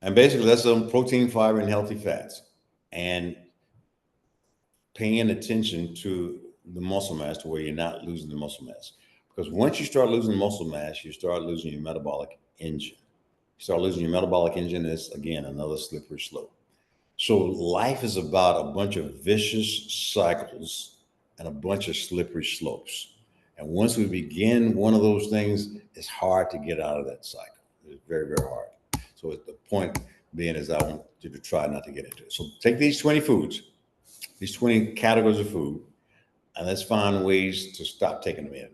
And basically, that's some protein, fiber, and healthy fats, and paying attention to the muscle mass to where you're not losing the muscle mass. Because once you start losing muscle mass, you start losing your metabolic engine. You start losing your metabolic engine, is again another slippery slope. So life is about a bunch of vicious cycles and a bunch of slippery slopes. And once we begin one of those things, it's hard to get out of that cycle. It's very, very hard. So the point being is I want you to try not to get into it. So take these 20 foods, these 20 categories of food, and let's find ways to stop taking them in.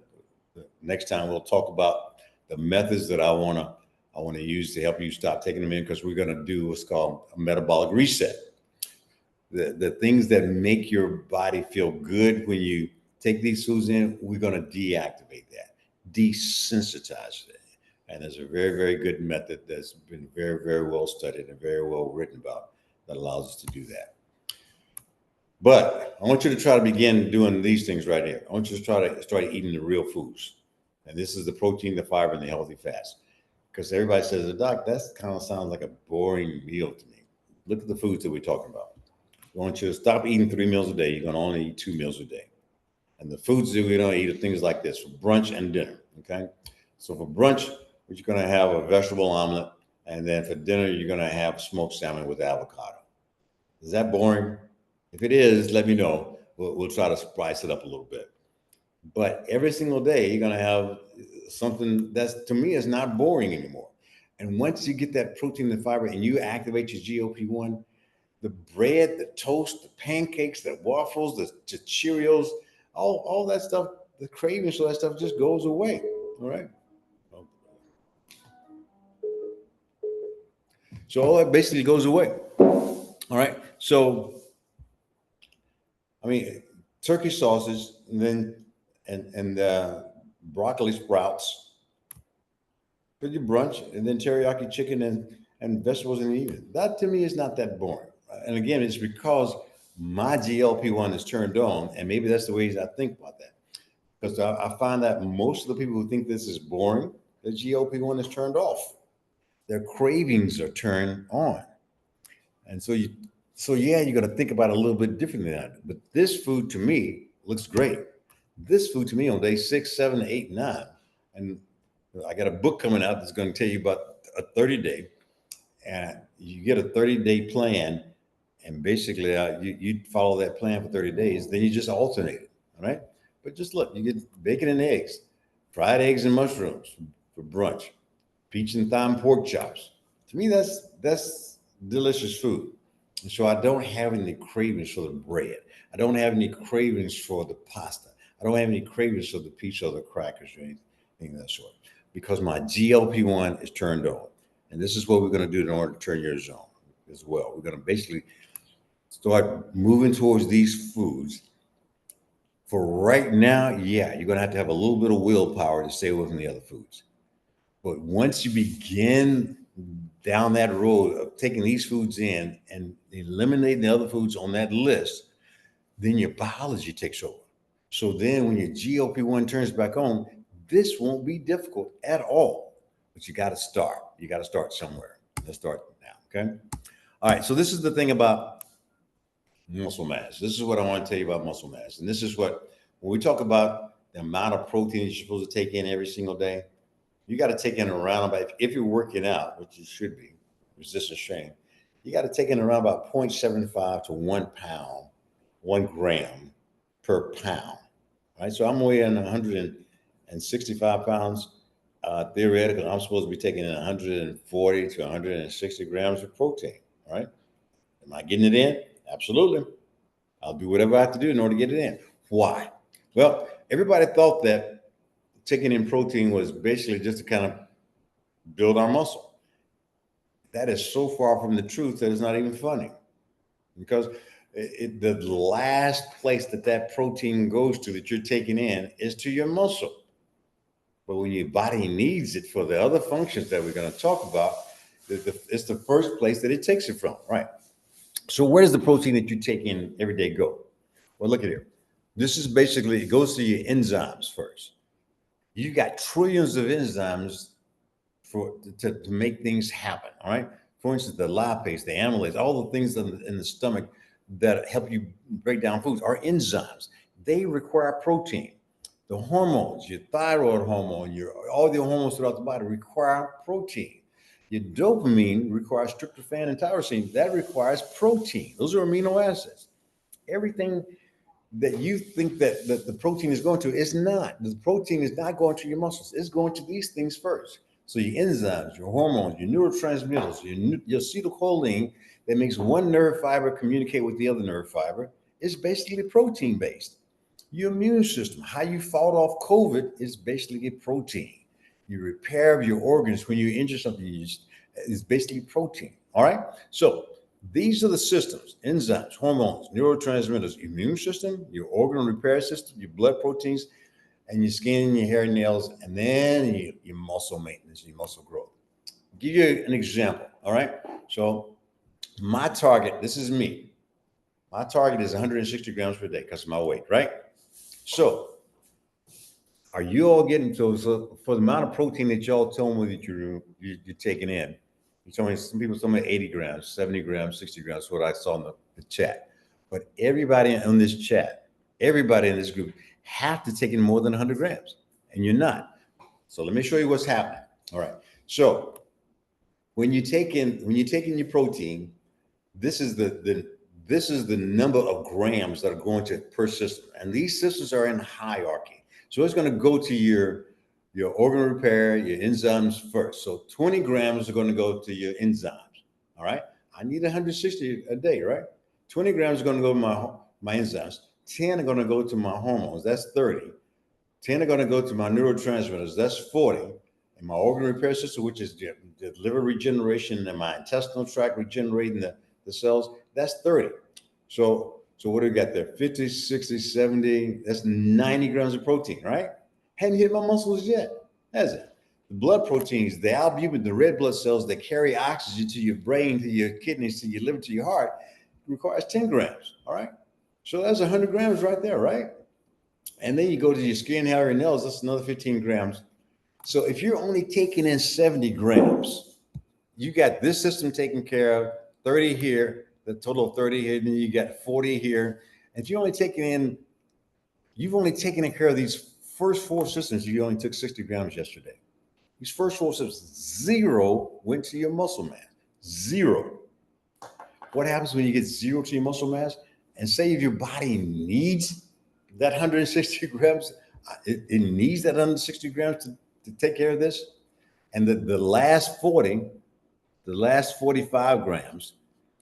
Next time we'll talk about the methods that I want to use to help you stop taking them in, because we're going to do what's called a metabolic reset. The things that make your body feel good when you take these foods in, we're going to deactivate that, desensitize it. And there's a very, very good method that's been very, very well studied and very well written about that allows us to do that. But I want you to try to begin doing these things right here. I want you to try to start eating the real foods. And this is the protein, the fiber, and the healthy fats. Because everybody says, Doc, that kind of sounds like a boring meal to me. Look at the foods that we're talking about. You want you to stop eating 3 meals a day. You're going to only eat 2 meals a day. And the foods that we don't eat are things like this for brunch and dinner. Okay. So for brunch, you're going to have a vegetable omelet. And then for dinner, you're going to have smoked salmon with avocado. Is that boring? If it is, let me know. We'll try to spice it up a little bit. But every single day, you're going to have something that's, to me, is not boring anymore. And once you get that protein and fiber and you activate your GLP-1, the bread, the toast, the pancakes, the waffles, the Cheerios, all that stuff, the cravings for that stuff just goes away. All right. So all that basically goes away. All right. So, I mean, turkey sausage, and then and broccoli sprouts for your brunch, and then teriyaki chicken and vegetables in the evening. That to me is not that boring. And again, it's because my GLP-1 is turned on, and maybe that's the ways I think about that. Because I find that most of the people who think this is boring, the GLP-1 is turned off. Their cravings are turned on. And so yeah, you're going to think about it a little bit differently than that. But this food to me looks great. This food to me on day 6, 7, 8, 9, and I got a book coming out that's going to tell you about a 30-day, and you get a 30-day plan, and basically you follow that plan for 30 days. Then you just alternate it, all right? But just look, you get bacon and eggs, fried eggs and mushrooms for brunch, peach and thyme pork chops. To me, that's delicious food. And so I don't have any cravings for the bread. I don't have any cravings for the pasta. I don't have any cravings for the pizza or the crackers or anything of that sort, because my GLP-1 is turned on. And this is what we're going to do in order to turn yours on as well. We're going to basically start moving towards these foods. For right now, yeah, you're going to have a little bit of willpower to stay away from the other foods. But once you begin down that road of taking these foods in and eliminating the other foods on that list, then your biology takes over. So then when your GLP-1 turns back on, this won't be difficult at all. But you got to start. You got to start somewhere. Let's start now, okay? All right, so this is the thing about muscle mass. This is what I want to tell you about muscle mass. And this is what, when we talk about the amount of protein you're supposed to take in every single day, you got to take in around about, if you're working out, which you should be, resistance training, you got to take in around about 0.75 to 1 pound, 1 gram per pound, right? So I'm weighing 165 pounds. Theoretically, I'm supposed to be taking in 140 to 160 grams of protein, right? Am I getting it in? Absolutely. I'll do whatever I have to do in order to get it in. Why? Well, everybody thought that taking in protein was basically just to kind of build our muscle. That is so far from the truth that it's not even funny, because the last place that protein goes to that you're taking in is to your muscle. But when your body needs it for the other functions that we're going to talk about, it's the first place that it takes it from, right? So where does the protein that you take in every day go? Well, look at here. This is basically, it goes to your enzymes first. You got trillions of enzymes to make things happen, all right? For instance, the lipase, the amylase, all the things in the stomach that help you break down foods are enzymes. They require protein. The hormones, your thyroid hormone, all the hormones throughout the body require protein. Your dopamine requires tryptophan and tyrosine. That requires protein. Those are amino acids. Everything that you think that the protein is going to, it's not. The protein is not going to your muscles. It's going to these things first. So your enzymes, your hormones, your neurotransmitters, your acetylcholine that makes one nerve fiber communicate with the other nerve fiber is basically protein based. Your immune system, how you fought off COVID, is basically a protein. Your repair of your organs when you injure something is basically protein. All right. So these are the systems: enzymes, hormones, neurotransmitters, immune system, your organ repair system, your blood proteins, and your skin, your hair, and nails, and then your muscle maintenance, your muscle growth. I'll give you an example. All right. So my target, this is me. My target is 160 grams per day because of my weight, right? So Are you all getting so for the amount of protein that y'all told me that you're taking in? You told me some people told me 80 grams, 70 grams, 60 grams. What I saw in the chat. But everybody on this chat, everybody in this group have to take in more than 100 grams, and you're not. So let me show you what's happening. All right. So when you take in your protein, this is the number of grams that are going to per system, and these systems are in hierarchy. So it's going to go to your organ repair, your enzymes first. So 20 grams are going to go to your enzymes. All right. I need 160 a day, right? 20 grams are going to go to my enzymes. 10 are going to go to my hormones. That's 30. 10 are going to go to my neurotransmitters. That's 40. And my organ repair system, which is the liver regeneration and my intestinal tract regenerating the cells, that's 30. So what do we got there? 50, 60, 70, that's 90 grams of protein, right? Hadn't hit my muscles yet, has it? The blood proteins, the albumin, the red blood cells that carry oxygen to your brain, to your kidneys, to your liver, to your heart, requires 10 grams, all right? So that's 100 grams right there, right? And then you go to your skin, hair, and nails, that's another 15 grams. So if you're only taking in 70 grams, you got this system taken care of, 30 here, the total of 30 here, and then you got 40 here. If you've only taken care of these first four systems, you only took 60 grams yesterday. These first four systems, 0 went to your muscle mass, 0. What happens when you get 0 to your muscle mass? And say if your body needs that 160 grams, it needs that 160 grams to take care of this. And the last 45 grams.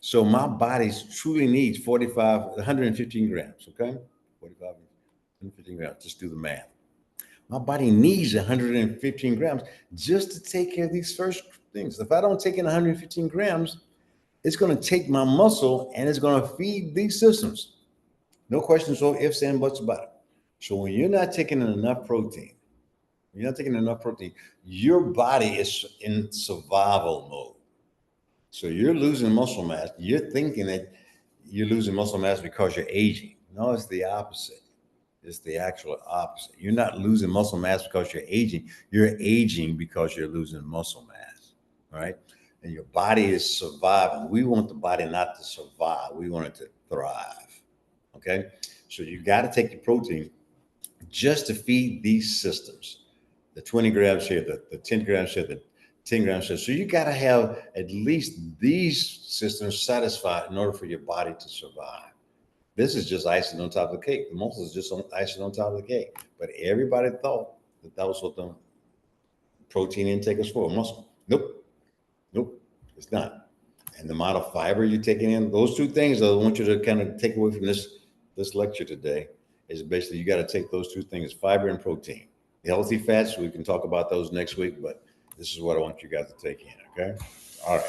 So my body truly needs 115 grams, okay? 45, 115 grams, just do the math. My body needs 115 grams just to take care of these first things. If I don't take in 115 grams, it's going to take my muscle and it's going to feed these systems. No questions or ifs and buts about it. So when you're not taking in enough protein, your body is in survival mode. So you're losing muscle mass. You're thinking that you're losing muscle mass because you're aging. No, it's the opposite. It's the actual opposite. You're not losing muscle mass because you're aging. You're aging because you're losing muscle mass, right? And your body is surviving. We want the body not to survive. We want it to thrive, okay? So you got to take your protein just to feed these systems. The 20 grams here, the 10 grams here, the 10 grams here. So you got to have at least these systems satisfied in order for your body to survive. This is just icing on top of the cake. The muscle is just icing on top of the cake. But everybody thought that was what the protein intake was for, muscle. Nope, it's not. And the amount of fiber you're taking in, those two things I want you to kind of take away from this lecture today is basically you got to take those two things, fiber and protein. The healthy fats, we can talk about those next week, but this is what I want you guys to take in, okay? All right.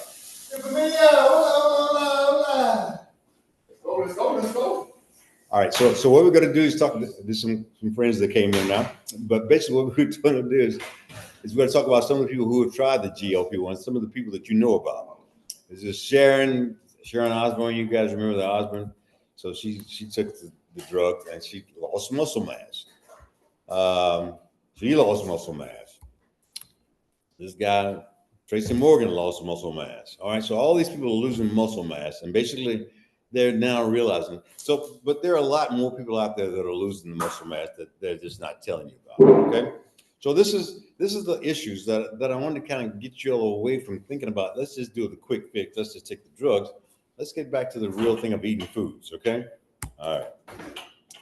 Let's go. All right, so what we're going to do is talk to some friends that came in now. But basically what we're going to do is we're going to talk about some of the people who have tried the GLP-1, some of the people that you know about. This is Sharon Osborne. You guys remember the Osborne? So she took the drug and she lost muscle mass. She lost muscle mass. This guy, Tracy Morgan, lost muscle mass. All right, so all these people are losing muscle mass, and basically they're now realizing. So, but there are a lot more people out there that are losing the muscle mass that they're just not telling you about. Okay, so this is the issues that I wanted to kind of get you all away from thinking about. Let's just do the quick fix. Let's just take the drugs. Let's get back to the real thing of eating foods. Okay, all right.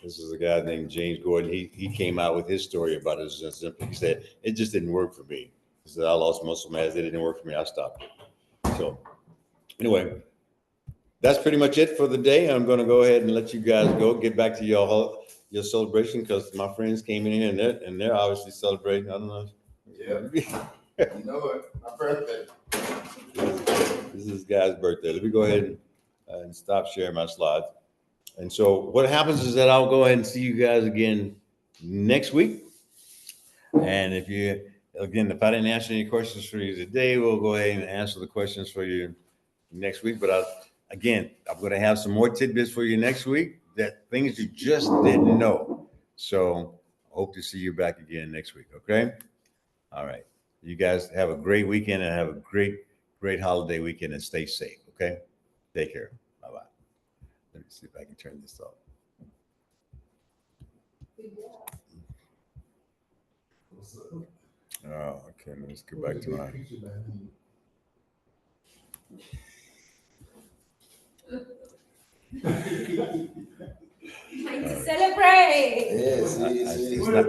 This is a guy named James Gordon. He came out with his story about it. He said it just didn't work for me. He said I lost muscle mass. It didn't work for me. I stopped it. So anyway, that's pretty much it for the day. I'm going to go ahead and let you guys go. Get back to your celebration because my friends came in here and they're obviously celebrating. I don't know. Yeah, you know it. My birthday. This is this guy's birthday. Let me go ahead and stop sharing my slides. And so what happens is that I'll go ahead and see you guys again next week. And if I didn't answer any questions for you today, we'll go ahead and answer the questions for you next week. But I'm going to have some more tidbits for you next week, that things you just didn't know. So hope to see you back again next week. Okay. All right. You guys have a great weekend and have a great holiday weekend and stay safe. Okay. Take care. Bye bye. Let me see if I can turn this off. Oh, okay. Let's go back to my. Time to celebrate. Yes, It's not.